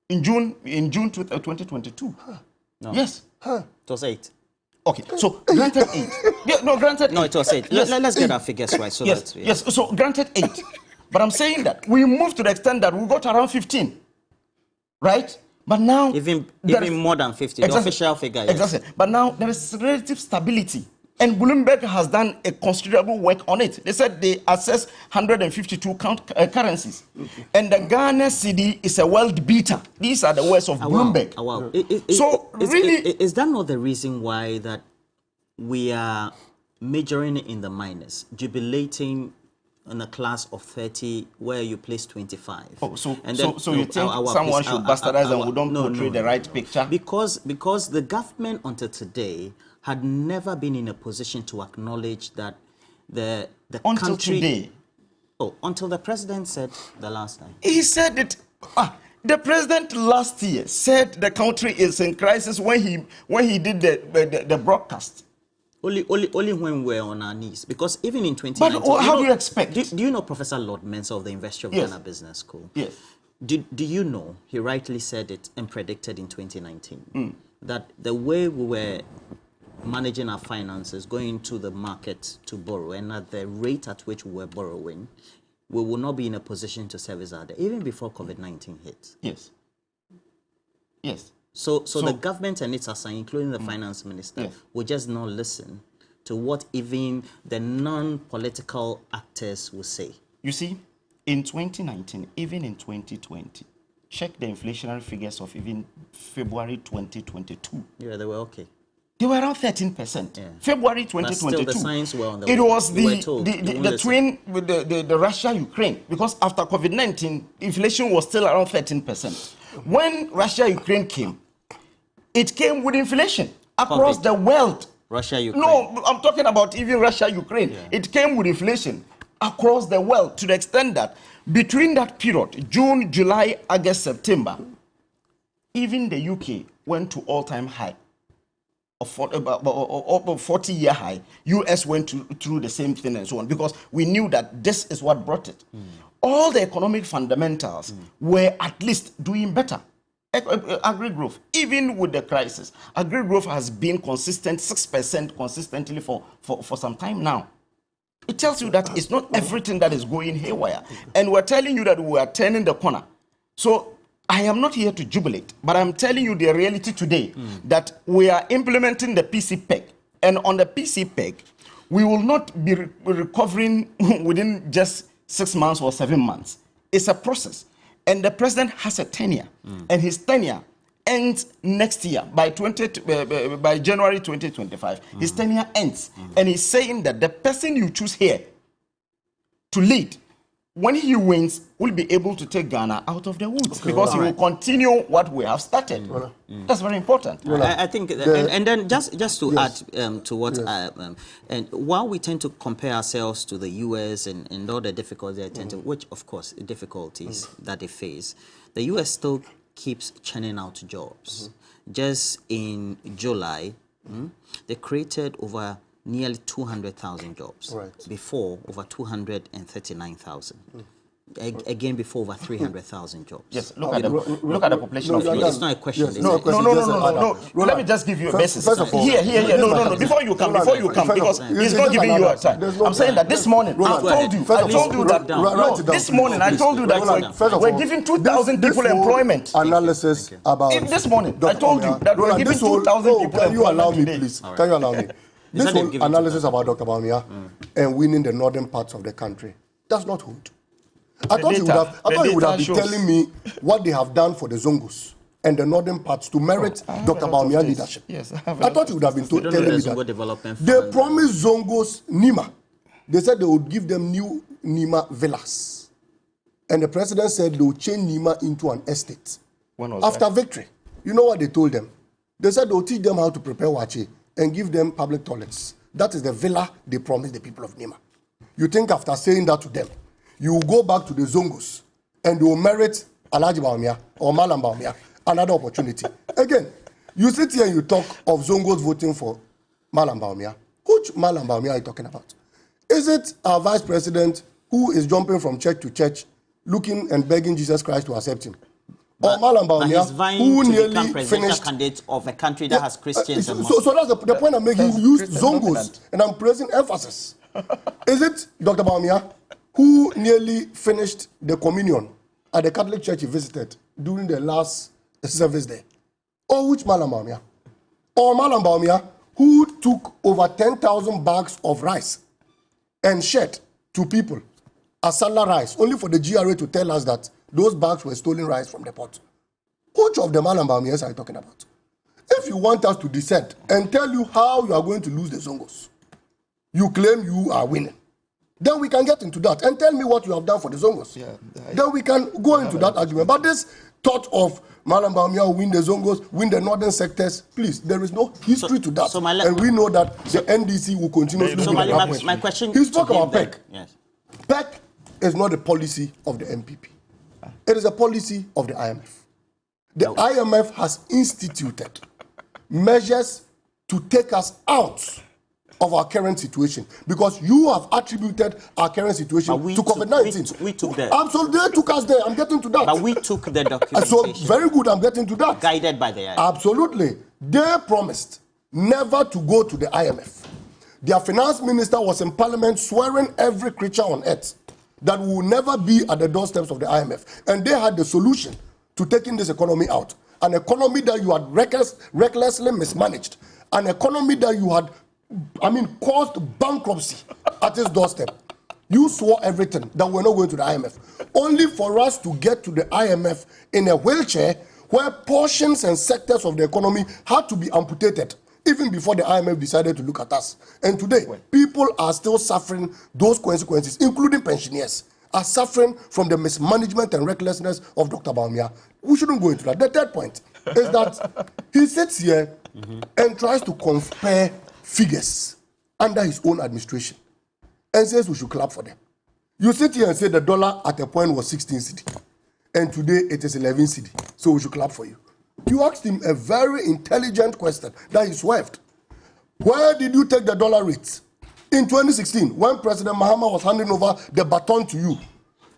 in June 2022. No. Yes. It was 8. Okay. So granted 8. Yeah, no, granted. No, 8. it was 8. Yes. Let's get our figures right. So Yes. that, yeah. Yes. So granted 8. But I'm saying that we moved to the extent that we got around 15, right? But now Even there is- more than 50. The official figure. Yes. Exactly. But now there is relative stability. And Bloomberg has done a considerable work on it. They said they assess 152 currencies. And the Ghana cedi is a world beater. These are the words of Bloomberg. Wow. Is that not the reason why that we are majoring in the minors, jubilating in a class of 30 where you place 25? Oh, so then- you think someone should bastardize and we don't portray the right picture? Because the government until today had never been in a position to acknowledge that the Until country... today. Oh, until the president said the last time. He said it. The president last year said the country is in crisis when he did the broadcast. Only when we're on our knees. Because even in 2019... But how do you expect? Do you know Professor Lord Mensah of the University of Yes. Ghana Business School? Yes. Do you know, he rightly said it and predicted in 2019, that the way we were managing our finances, going to the market to borrow, and at the rate at which we were borrowing, we will not be in a position to service our debt, even before COVID-19 hit. Yes. Yes. So the government and its assigned, including the finance minister, Yes. will just not listen to what even the non-political actors will say. You see, in 2019, even in 2020, check the inflationary figures of even February 2022. Yeah, they were okay. They were around 13%. Yeah. February But 2022. still the signs were on the It way. was We were told. You won't the listen. twin with the Russia-Ukraine, because after COVID-19, inflation was still around 13%. When Russia-Ukraine came, it came with inflation across COVID. the world. Russia-Ukraine. No, I'm talking about even Russia-Ukraine. Yeah. It came with inflation across the world to the extent that between that period, June, July, August, September, even the UK went to all-time high. About 40-year high. US went through the same thing and so on, because we knew that this is what brought it. all the economic fundamentals were at least doing better. Agri growth, even with the crisis, agri growth has been consistent, 6% consistently for some time now. It tells you that it's not everything that is going haywire. And we're telling you that we are turning the corner. So I am not here to jubilate, but I'm telling you the reality today that we are implementing the PCPEG. And on the PCPEG, we will not be recovering within just 6 months or 7 months. It's a process. And the president has a tenure, and his tenure ends next year by January 2025. His tenure ends, and he's saying that the person you choose here to lead, when he wins, will be able to take Ghana out of the woods because he will continue what we have started. That's very important. I think, and then just to add to what, and while we tend to compare ourselves to the US and all the difficulties they tend to, which of course difficulties that they face, the US still keeps churning out jobs. Just in July, they created over nearly 200,000 jobs. Before, over 239,000. Again, before, over 300,000 jobs. Yes, look at the population of It's not a question. No. Let me just give you a basis. Here. No. Before you come, because he's not giving you a time. I'm saying that this morning, I told you that. This morning, I told you that we're giving 2,000 people employment. Analysis about this morning. I told you that we're giving 2,000 people employment. Can you allow me, please? Can you allow me? This whole analysis about Dr. Bawumia and winning the northern parts of the country does not hold. I thought you would have been telling me what they have done for the Zongos and the northern parts to merit Dr. Bawumia leadership. Yes, I thought you would have been telling me that. They promised Zongos Nima. They said they would give them new Nima villas. And the president said they would change Nima into an estate. After victory, you know what they told them? They said they would teach them how to prepare wache and give them public toilets. That is the villa they promised the people of Nima. You think after saying that to them, you will go back to the Zongos and they will merit Alhaji Bawumia or Malam Bawumia another opportunity. Again, you sit here and you talk of Zongos voting for Malam Bawumia. Which Malam Bawumia are you talking about? Is it our vice president who is jumping from church to church looking and begging Jesus Christ to accept him? Or Malam Bawumia, who nearly finished candidate of a country that has Christians and Muslims. So that's the point I'm making. You use Zongos, and I'm praising emphasis. Is it Dr. Bawumia who nearly finished the communion at the Catholic Church he visited during the last service there? Or which Malam Bawumia? Or Malam Bawumia who took over 10,000 bags of rice and shared to people as salad rice, only for the GRA to tell us that those bags were stolen rice from the pot? Which of the Malam Bawumias are you talking about? If you want us to dissent and tell you how you are going to lose the Zongos, you claim you are winning, then we can get into that and tell me what you have done for the Zongos. Then we can go into that argument. But this thought of Malam Bawumia will win the Zongos, win the northern sectors, please, there is no history to that. And we know that the NDC will continue to do that. My question. He spoke about PEC. Yes. PEC is not the policy of the MPP. It is a policy of the IMF. The IMF has instituted measures to take us out of our current situation, because you have attributed our current situation to COVID-19. We took that. Absolutely, they took us there. I'm getting to that. But we took the documentation. So, very good, I'm getting to that. Guided by the IMF. Absolutely. They promised never to go to the IMF. Their finance minister was in parliament swearing every creature on earth that we will never be at the doorsteps of the IMF. And they had the solution to taking this economy out. An economy that you had recklessly mismanaged. An economy that you had, caused bankruptcy at its doorstep. You swore everything that we're not going to the IMF. Only for us to get to the IMF in a wheelchair where portions and sectors of the economy had to be amputated even before the IMF decided to look at us. And today, people are still suffering those consequences, including pensioners, are suffering from the mismanagement and recklessness of Dr. Bawumia. We shouldn't go into that. The third point is that he sits here and tries to compare figures under his own administration and says we should clap for them. You sit here and say the dollar at a point was 16 cedi, and today it is 11 cedi, so we should clap for you. You asked him a very intelligent question that he swerved. Where did you take the dollar rates? In 2016, when President Mahama was handing over the baton to you,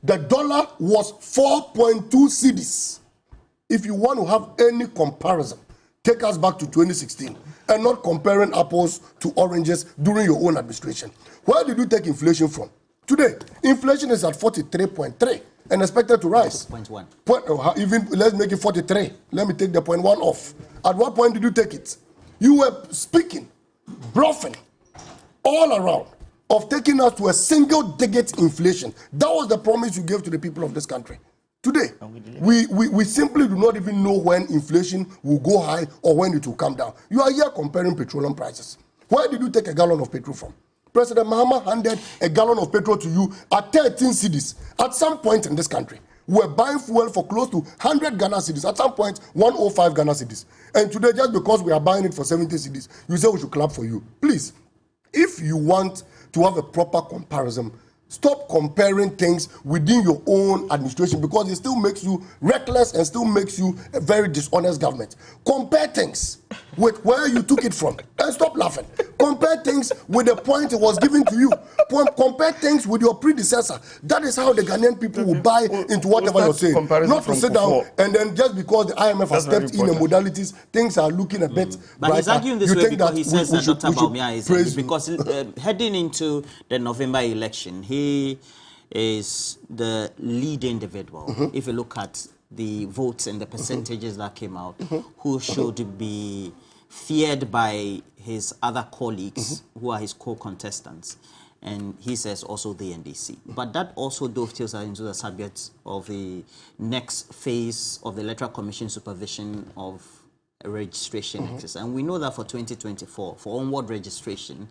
the dollar was 4.2 cedis. If you want to have any comparison, take us back to 2016 and not comparing apples to oranges during your own administration. Where did you take inflation from? Today, inflation is at 43.3 and expected to rise. 0.1. Even let's make it 43. Let me take the 0.1 off. At what point did you take it? You were speaking, bluffing, all around of taking us to a single-digit inflation. That was the promise you gave to the people of this country. Today, we simply do not even know when inflation will go high or when it will come down. You are here comparing petroleum prices. Where did you take a gallon of petrol from? President Mahama handed a gallon of petrol to you at 13 cedis. At some point in this country, we were buying fuel for close to 100 Ghana cedis. At some point, 105 Ghana cedis. And today, just because we are buying it for 70 cedis, you say we should clap for you. Please, if you want to have a proper comparison, stop comparing things within your own administration, because it still makes you reckless and still makes you a very dishonest government. Compare things with where you took it from and stop laughing. Compare things with the point it was given to you. Compare things with your predecessor. That is how the Ghanaian people will buy into whatever you're saying. Not to sit down and then just because the IMF has stepped in the modalities, things are looking a bit But he's arguing this way because he says that Dr. Bawumia is because heading into the November election, he is the lead individual. If you look at the votes and the percentages that came out, who should be feared by his other colleagues who are his co-contestants. And he says also the NDC. But that also dovetails into the subject of the next phase of the Electoral Commission supervision of a registration exercise. And we know that for 2024, for onward registration,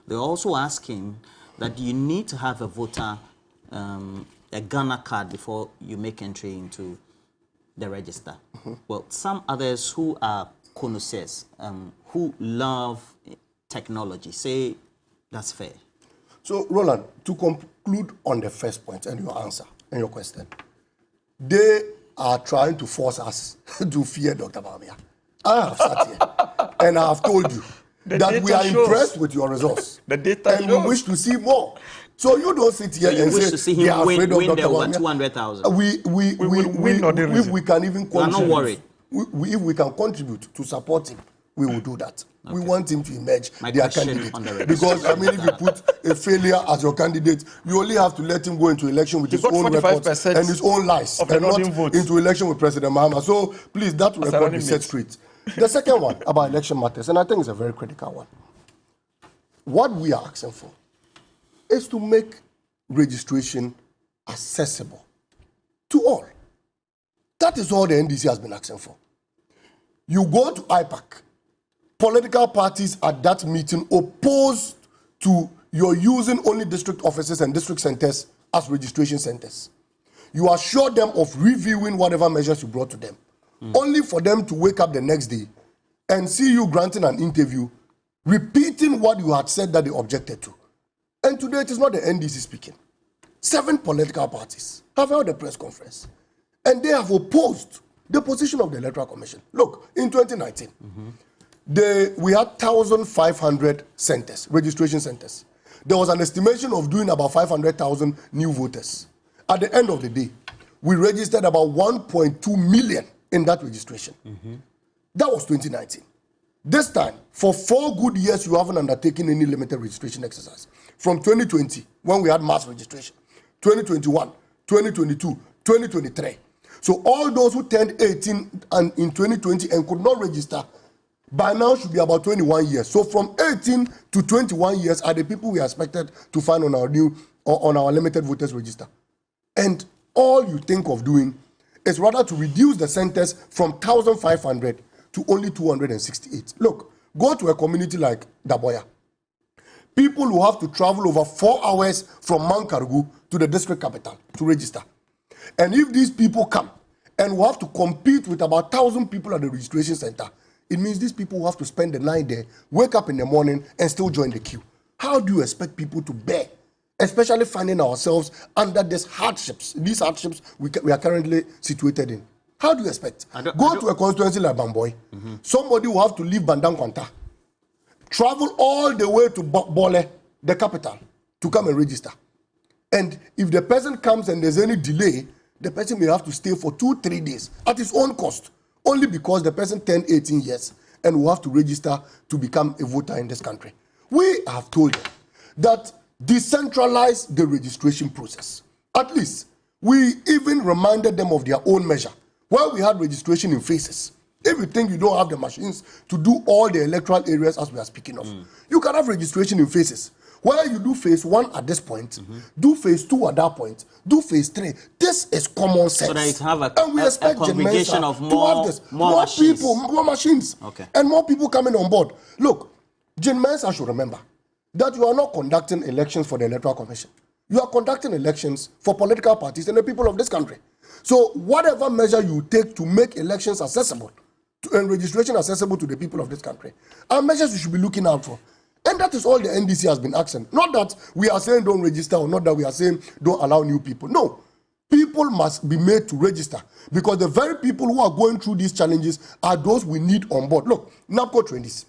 they're also asking that you need to have a voter, a Ghana card before you make entry into the register. Well, some others who are connoisseurs, who love technology, say that's fair. So, Roland, to conclude on the first point and your answer and your question, they are trying to force us to fear Dr. Bawumia. I have sat here and I have told you that we are impressed with your results and we wish to see more. So you don't sit here and say to see him they are afraid win of Dr. over Bawumia. 200,000. If we can even contribute, not worried. If we can contribute to support him, we will do that. Okay. We want him to emerge their candidate. Because, I mean, if you put a failure as your candidate, you only have to let him go into election with his own records and his own lies, and not into election with President Mahama. So, please, that record be set straight. The second one about election matters, and I think it's a very critical one. What we are asking for is to make registration accessible to all. That is all the NDC has been asking for. You go to IPAC, political parties at that meeting opposed to your using only district offices and district centers as registration centers. You assure them of reviewing whatever measures you brought to them, only for them to wake up the next day and see you granting an interview, repeating what you had said that they objected to. And today it is not the NDC speaking. 7 political parties have held a press conference and they have opposed the position of the Electoral Commission. Look, in 2019, we had 1,500 centers, registration centers. There was an estimation of doing about 500,000 new voters. At the end of the day, we registered about 1.2 million in that registration. That was 2019. This time, for 4 good years, you haven't undertaken any limited registration exercise. From 2020, when we had mass registration, 2021, 2022, 2023. So all those who turned 18 in 2020 and could not register, by now should be about 21 years. So from 18 to 21 years are the people we are expected to find on our new or on our limited voters register. And all you think of doing is rather to reduce the centers from 1,500 to only 268. Look, go to a community like Daboya. People who have to travel over 4 hours from Mankargu to the district capital to register. And if these people come and we have to compete with about 1,000 people at the registration center, it means these people will have to spend the night there, wake up in the morning, and still join the queue. How do you expect people to bear, especially finding ourselves under these hardships we are currently situated in? How do you expect? Go to a constituency like Bamboy. Somebody will have to leave Bandankwanta, travel all the way to Bole, the capital, to come and register. And if the person comes and there's any delay, the person may have to stay for 2-3 days at his own cost, only because the person turned 18 years and will have to register to become a voter in this country. We have told them that decentralize the registration process. At least, we even reminded them of their own measure, where we had registration in phases. If you think you don't have the machines to do all the electoral areas as we are speaking of, you can have registration in phases. Where you do phase 1 at this point, do phase 2 at that point, do phase 3. This is common sense. So that you can have and we expect congregation of more machines. People, more machines, okay, and more people coming on board. Look, Jane Mensa should remember that you are not conducting elections for the Electoral Commission. You are conducting elections for political parties and the people of this country. So whatever measure you take to make elections accessible and registration accessible to the people of this country are measures you should be looking out for. And that is all the NDC has been asking. Not that we are saying don't register or not that we are saying don't allow new people. No. People must be made to register because the very people who are going through these challenges are those we need on board. Look, NABCO trainees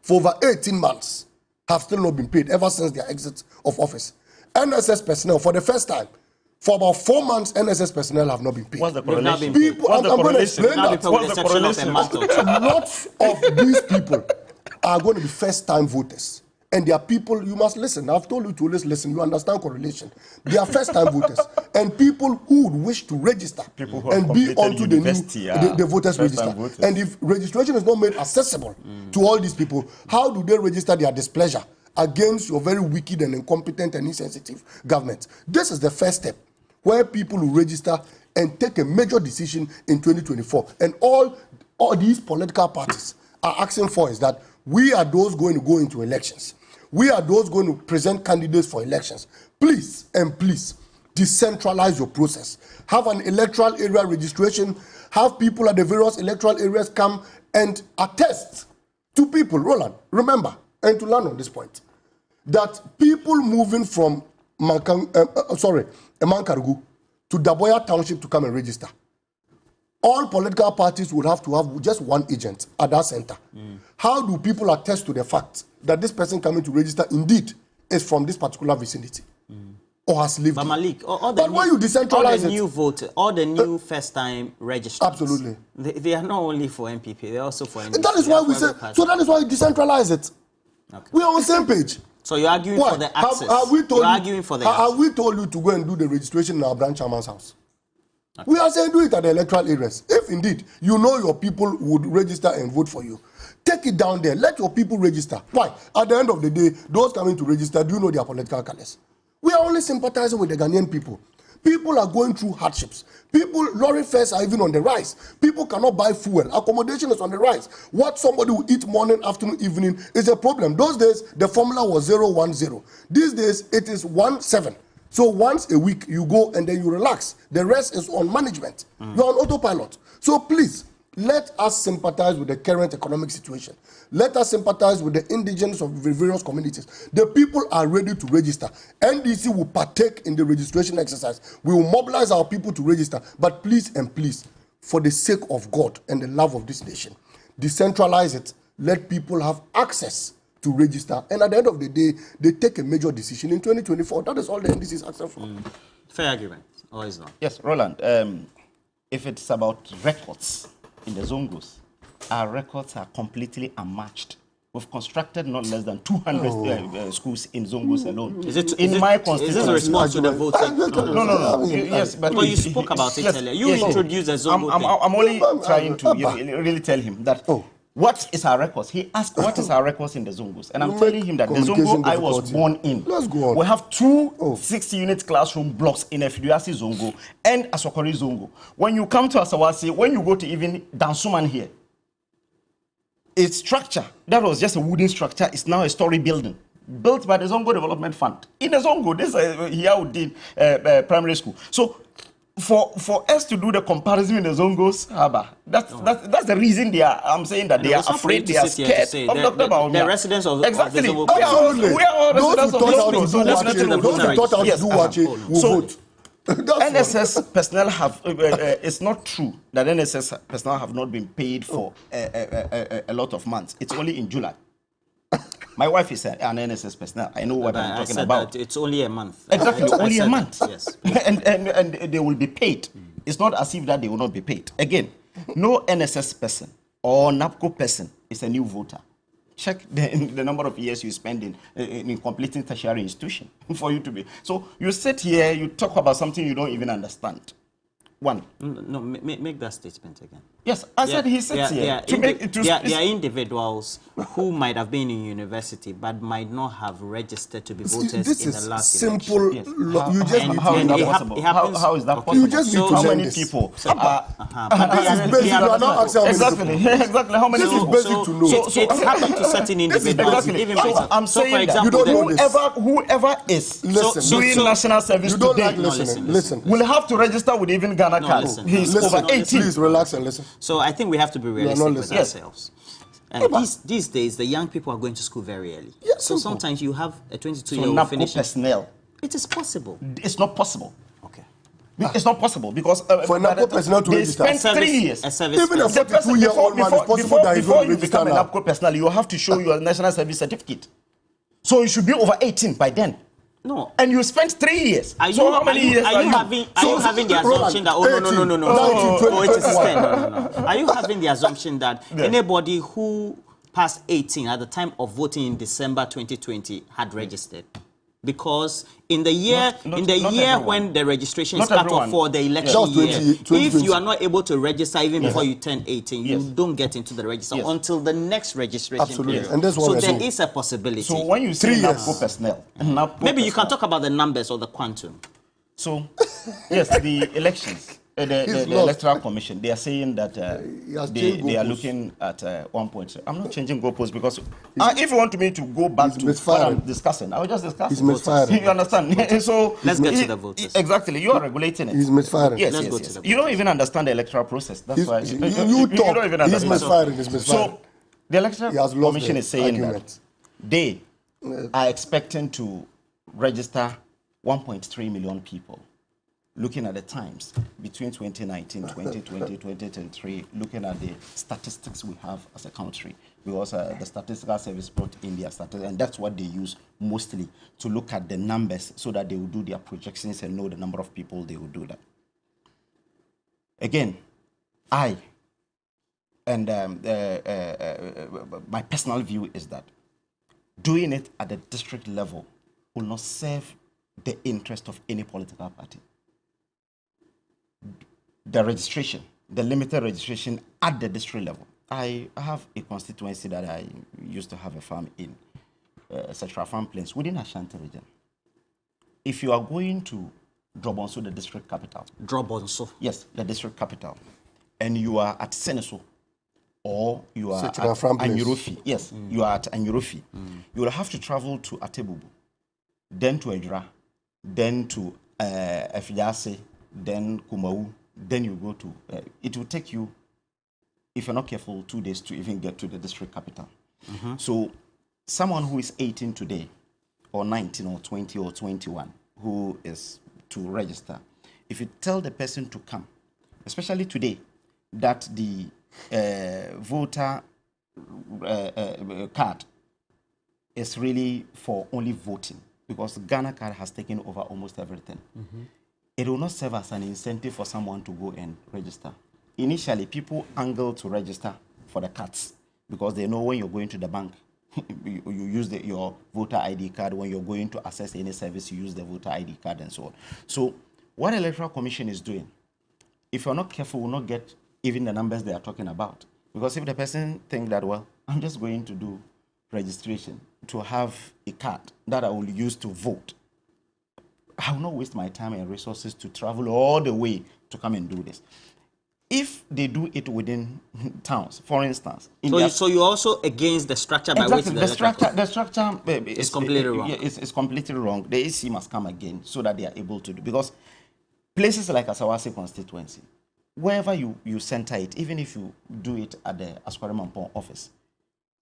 for over 18 months have still not been paid ever since their exit of office. NSS personnel, for the first time, for about 4 months, NSS personnel have not been paid. What's the correlation? I'm going to explain that. What's the correlation? Lots of these people are going to be first-time voters. And there are people, you must listen. I've told you to always listen. You understand correlation. They are first-time voters. And people who would wish to register and be onto the new the voters register. Voters. And if registration is not made accessible to all these people, how do they register their displeasure against your very wicked and incompetent and insensitive government? This is the first step where people will register and take a major decision in 2024. And all these political parties are asking for is that we are those going to go into elections. We are those going to present candidates for elections. Please and please decentralize your process. Have an electoral area registration. Have people at the various electoral areas come and attest to people. Roland, remember, and to learn on this point, that people moving from Emankarugu to Daboya Township to come and register, all political parties would have to have just one agent at that center. How do people attest to the fact that this person coming to register indeed is from this particular vicinity or has lived? But Malik, when you decentralize new voters, all the new first-time registrants, absolutely, they are not only for MPP; they're also for NDC. That is why we say. So that is why we decentralize it. Okay. We are on the same page. So you're arguing for the access. Have we told you to go and do the registration in our branch chairman's house? Okay. We are saying do it at the electoral areas. If indeed you know your people would register and vote for you, take it down there. Let your people register. Why? At the end of the day, those coming to register, do you know their political colors? We are only sympathizing with the Ghanaian people. People are going through hardships. Lorry fares are even on the rise. People cannot buy fuel. Accommodation is on the rise. What somebody will eat morning, afternoon, evening is a problem. Those days, the formula was 010. These days, it is 17. So once a week, you go and then you relax. The rest is on management. You're on autopilot. So please, let us sympathize with the current economic situation. Let us sympathize with the indigents of the various communities. The people are ready to register. NDC will partake in the registration exercise. We will mobilize our people to register. But please and please, for the sake of God and the love of this nation, decentralize it. Let people have access to register. And at the end of the day, they take a major decision in 2024. That is all the NDC is asking for. Fair argument. Or is not? Yes, Roland. If it's about records in the Zongos, our records are completely unmatched. We've constructed not less than 200 schools in Zongos alone. Is this a response to the vote? No. Yes, but you spoke about it earlier. You introduced the Zongo thing. I'm only trying to really tell him that what is our records? He asked what is our records in the Zongos. And I'm telling him that the Zongo I was born in, let's go on. We have two 60-unit classroom blocks in Efiduasi Zongo and Asokori Zongo. When you come to Asawasi, when you go to even Dansuman here, its structure, that was just a wooden structure, is now a story building built by the Zongo Development Fund. In the Zongo, this Hiaudin Primary School. So for us to do the comparison in the Zongos, that's the reason I'm saying that they are afraid, they are scared of Dr. Baumia. The residents of exactly. The Zongo. We are all residents of the Zongo. Let's go to the voter So NSS personnel have, it's not true that NSS personnel have not been paid for a lot of months. It's only in July. My wife is an NSS personnel. I know what I'm talking about. That it's only a month. Exactly, only a month. That, yes. and they will be paid. It's not as if that they will not be paid. Again, no NSS person or NAPCO person is a new voter. Check the number of years you spend in completing tertiary institution for you to be. So you sit here, you talk about something you don't even understand. One. No, make that statement again. Yes, I said he sits here. There are individuals who might have been in university but might not have registered to be voters in the last simple. election. How is that possible? How is that possible? You just need to how learn many this. people? This is basic. You are not asking how many Exactly. people. Exactly. How many This is people? basic to know. It's happened to certain individuals. Exactly. Even So I'm so, for saying that example, whoever is doing national service You don't today like listening. Listen. will have to register with even Ghana card. listen. He's over 18. Please relax and listen. So I think we have to be realistic with listening. ourselves. And these days, the young people are going to school very early. Yeah, so simple. sometimes you have a 22-year-old So NAPCO finishing. personnel. It is possible. It's not possible. Okay. It's not possible because For NAPCO personnel to they register. spend 3 years. A service Even a person. 42-year-old man is possible that he Before don't you register become a now. NAPCO personnel, you have to show your national service certificate. So you should be over 18 by then. No. And you spent 3 years. Are So you, how many years are you having the assumption that no, it is 10. No. Are you having the assumption that anybody who passed 18 at the time of voting in December 2020 had registered? Because in the year when the registration started for the election year, if you are not able to register even before you turn 18, you don't get into the register until the next registration period. And that's what so we're there saying. is a possibility. So when you say NAPCO personnel, Maybe you can talk about the numbers or the quantum. So, yes, the elections, the Electoral Commission, they are saying that they are looking at 1.3. I'm not changing goalposts because if you want me to go back to what I'm discussing, I will just discuss He's misfiring. You understand? So let's get to the voters. Exactly, you are regulating it. He's misfiring. Yes, Let's yes, go yes. to the You don't even understand the electoral process. That's why You don't talk. even He's understand. misfiring. So the Electoral He has lost Commission the is saying argument. that they are expecting to register 1.3 million people. Looking at the times between 2019, 2020, 2023, looking at the statistics we have as a country, because the Statistical Service brought in their statistics, and that's what they use mostly to look at the numbers so that they will do their projections and know the number of people they will do that. Again, my personal view is that doing it at the district level will not serve the interest of any political party. The registration, the limited registration at the district level. I have a constituency that I used to have a farm in, Central Farm Plains, within Ashanti region. If you are going to Drobonso, the district capital. Drobonso? Yes, the district capital. And you are at Seneso, or you are at Anyurofi. Yes, you are at Anyurofi. You will have to travel to Atebubu, then to Edra, then to Efidase, then Kumau, then you go to, it will take you, if you're not careful, 2 days to even get to the district capital. So someone who is 18 today, or 19 or 20 or 21, who is to register, if you tell the person to come, especially today, that the voter card is really for only voting, because Ghana card has taken over almost everything. It will not serve as an incentive for someone to go and register. Initially, people angle to register for the cards because they know when you're going to the bank, you use your voter ID card. When you're going to access any service, you use the voter ID card and so on. So what the Electoral Commission is doing, if you're not careful, will not get even the numbers they are talking about. Because if the person thinks that, well, I'm just going to do registration to have a card that I will use to vote, I will not waste my time and resources to travel all the way to come and do this. If they do it within towns, for instance. So you're also against the structure by which the structure is completely wrong. It's completely wrong. The AC must come again so that they are able to do. Because places like Asawase constituency, wherever you center it, even if you do it at the Askware Mampong office,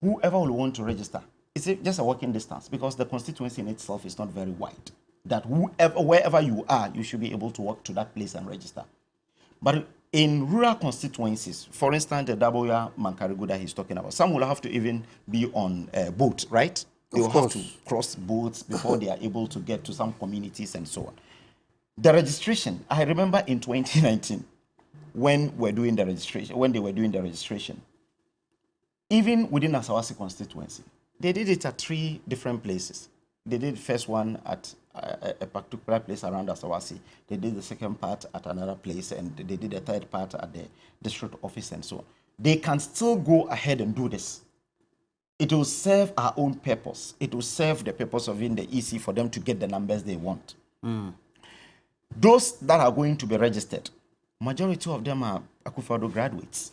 whoever will want to register, it's just a walking distance because the constituency in itself is not very wide. That wherever you are, you should be able to walk to that place and register. But in rural constituencies, for instance, the Daboya Mankarigu that he's talking about, some will have to even be on a boat, right? They will have to cross boats before they are able to get to some communities and so on. The registration, I remember in 2019, when they were doing the registration, even within Asawasi constituency, they did it at 3 different places. They did the first one at a particular place around Asawasi. They did the second part at another place, and they did the third part at the district office and so on. They can still go ahead and do this. It will serve our own purpose. It will serve the purpose of in the EC for them to get the numbers they want. Those that are going to be registered, majority of them are Akufo-Addo graduates.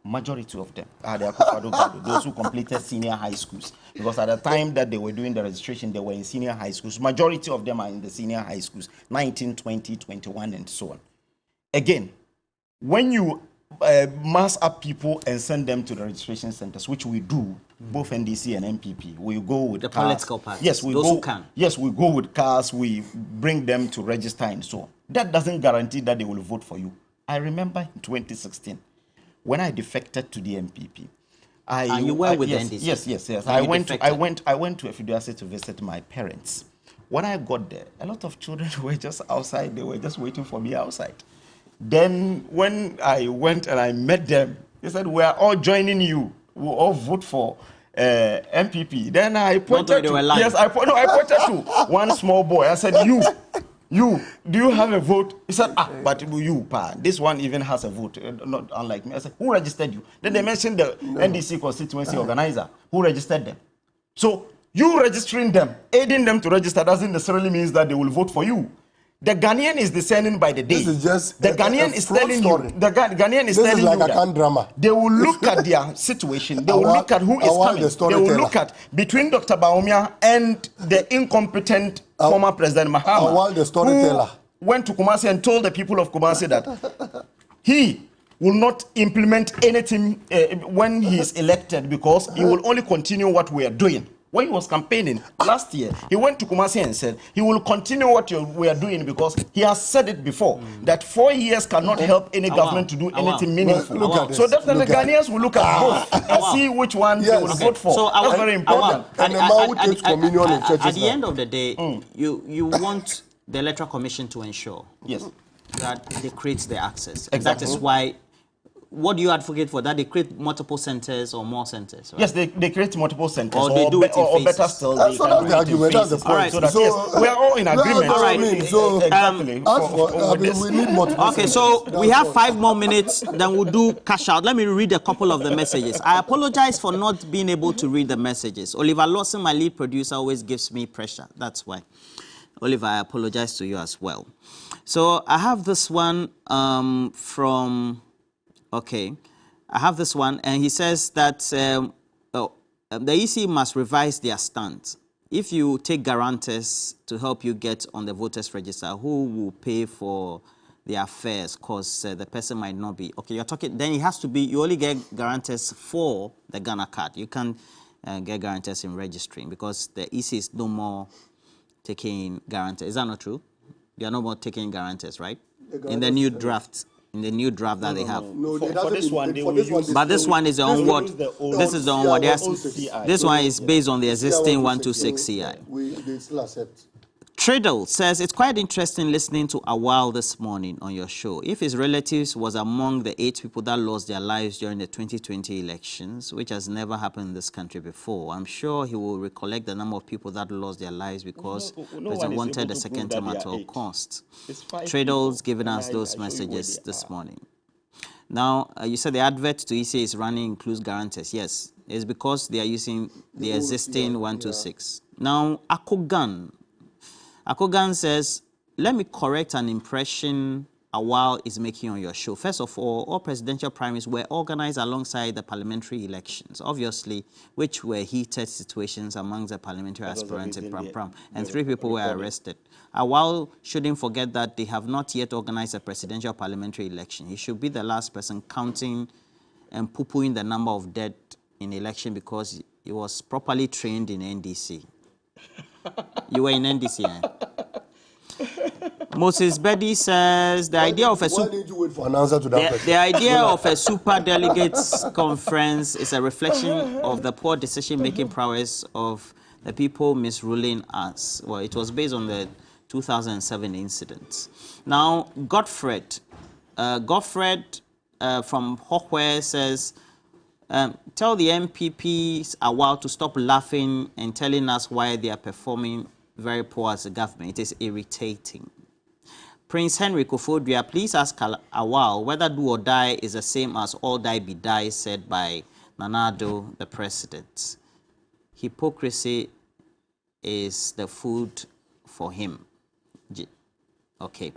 Majority of them are the Akufo-Addo graduates, those who completed senior high schools. Because at the time that they were doing the registration, they were in senior high schools. Majority of them are in the senior high schools, 19, 20, 21, and so on. Again, when you mass up people and send them to the registration centers, which we do, both NDC and MPP, we go with the cars. political parties. Yes, we those go. Who can. Yes, we go with cars. We bring them to register and so on. That doesn't guarantee that they will vote for you. I remember in 2016 when I defected to the MPP. You were with yes, NDC. Yes. I went to Efiduase to visit my parents. When I got there, a lot of children were just outside. They were just waiting for me outside. Then when I went and I met them, they said, "We are all joining you. We will all vote for MPP." Then I pointed to I pointed to one small boy. I said, "You, do you have a vote?" He said, but you, pa, this one even has a vote, not unlike me. I said, "Who registered you?" Then they mentioned the NDC constituency organizer who registered them. So you registering them, aiding them to register doesn't necessarily mean that they will vote for you. The Ghanaian is discerning by the day. This is just the Ghanaian is telling you. The Ghanaian is telling you that drama. They will look at their situation. They will look at who is coming. They will look at between Dr. Bawumia and the incompetent former President Mahama, who went to Kumasi and told the people of Kumasi that he will not implement anything when he is elected because he will only continue what we are doing. When he was campaigning last year, he went to Kumasi and said he will continue what we are doing because he has said it before that 4 years cannot help any government to do anything meaningful. So definitely Ghanaians will look at both and see which one they will vote for. So that's very important. And the man who takes communion in churches at the end of the day, you want the Electoral Commission to ensure that they create the access. And that is why. What do you advocate for? That they create multiple centers or more centers? Right? Yes, they create multiple centers. Or they do it in phases. Better still, they can the argument. That's the point. All right. So that, yes, we are all in agreement. All right. So, exactly. We need multiple Okay, so we have 5 more minutes, then we'll do cash out. Let me read a couple of the messages. I apologize for not being able to read the messages. Oliver Lawson, my lead producer, always gives me pressure. That's why. Oliver, I apologize to you as well. So I have this one from... Okay, I have this one, and he says that the EC must revise their stance. If you take guarantors to help you get on the voters register, who will pay for their fares? Because the person might not be. Okay, you're talking, then it has to be, you only get guarantors for the Ghana card. You can't get guarantors in registering because the EC is no more taking guarantors. Is that not true? They are no more taking guarantors, right? In the new draft. In the new draft that they have. No, for this one, they will use. But this one is the onward. This is the onward. This one is based on the existing 126 CI. They still accept. Triddle says, it's quite interesting listening to Awal this morning on your show. If his relatives was among the 8 people that lost their lives during the 2020 elections, which has never happened in this country before, I'm sure he will recollect the number of people that lost their lives because President wanted a second term at all costs. Triddle's giving us those messages this morning. Now, you said the advert to EC is running includes guarantors. Yes, it's because they are using the existing 126. Now, Akogan says, let me correct an impression Awal is making on your show. First of all presidential primaries were organized alongside the parliamentary elections, obviously, which were heated situations among the parliamentary aspirants in Pram, and 3 people were arrested. Awal shouldn't forget that they have not yet organized a presidential parliamentary election. He should be the last person counting and poo-pooing the number of dead in election because he was properly trained in NDC. You were in NDC, eh? Moses Bedi says the idea of a the idea of a super delegates conference is a reflection of the poor decision-making prowess of the people misruling us. Well, it was based on the 2007 incident. Now, Godfred from Hohwe says, tell the MPPs a while to stop laughing and telling us why they are performing very poor as a government. It is irritating. Prince Henry Kofodria, please ask Awal whether do or die is the same as all die be die said by Nana Addo, the president. Hypocrisy is the food for him. Okay.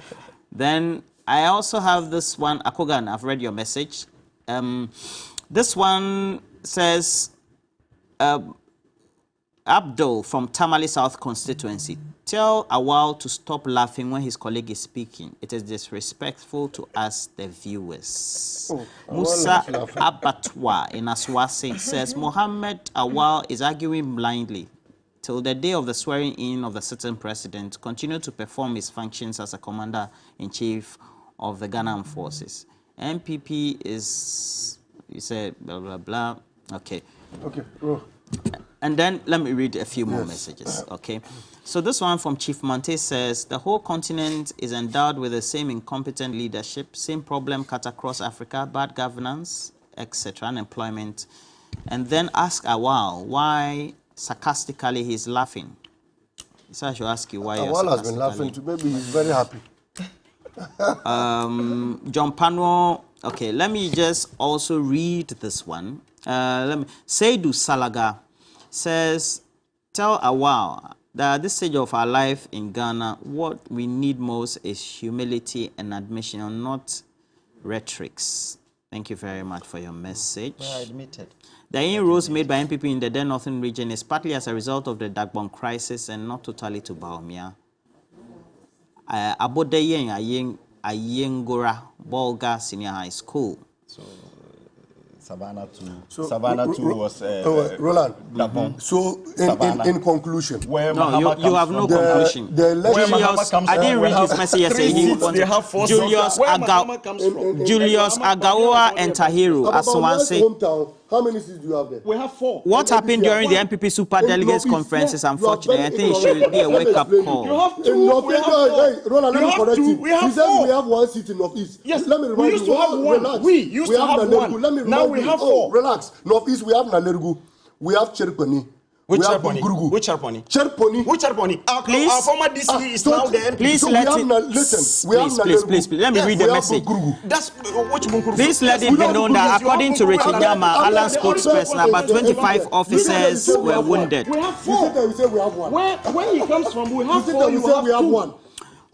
Then I also have this one, Akogan, I've read your message. This one says, Abdul from Tamale South constituency, tell Awal to stop laughing when his colleague is speaking. It is disrespectful to us, the viewers. Musa Abatwa in Aswasi says, Mohammed Awal is arguing blindly. Till the day of the swearing in of the sitting president, continue to perform his functions as a commander-in-chief of the Ghana Armed Forces. MPP is, you said, blah, blah, blah. Okay. Okay, bro. And then let me read a few more messages, okay? So this one from Chief Mante says, the whole continent is endowed with the same incompetent leadership, same problem cut across Africa, bad governance, etc., unemployment. And then ask Awal why sarcastically he's laughing. So I should ask you why Awal has been laughing too. Maybe he's very happy. John Pano, okay, let me just also read this one. Seidu Salaga says, tell Awal that at this stage of our life in Ghana, what we need most is humility and admission, not rhetorics. Thank you very much for your message. Well, admitted. The inroads made by MPP in the Den Northern region is partly as a result of the Dagbon crisis and not totally to Baumia. Abodeyeng Ayengora Bolga Senior High School. So Savannah 2 was Roland. So in conclusion, no, you have no conclusion. Julius, I didn't read his message yesterday. Julius Agawa and Tahiru Aswanse. How many seats do you have there? We have 4. What happened during the MPP Super Delegates Conference is unfortunate. I think it should be a wake-up call. You have 2. Roland, let me correct you. We have 4. He said we have 1 seat in Northeast. Yes, let me remind we used to have 1. Relax. We used to have 1. Now we have 4. Relax. Northeast, we have Nalergu. We have Cherpani. Which Cherponi? Which Cherponi? Cherponi. Which Cherponi? Please. Our former DC is now the MP. Please So let it. Listen. We have Please. Let me read the message. That's which Bunkuru? Please let it be known that according to Richard Nyama, Alan spokesperson, about 25 officers were wounded. We have 4. You said that we say we have 1. Where he comes from, we have 4. You said we have 1.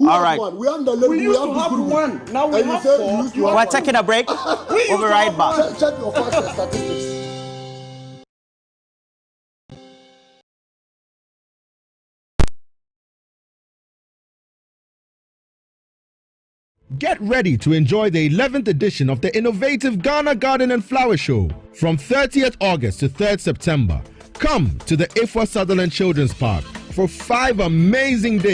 All right. We have Nalergu. We used to have 1. Now we have 4. We're taking a break. We'll be right back. Check your facts and statistics. Get ready to enjoy the 11th edition of the innovative Ghana Garden and Flower Show from 30th August to 3rd September. Come to the Ifwa Sutherland Children's Park for 5 amazing days.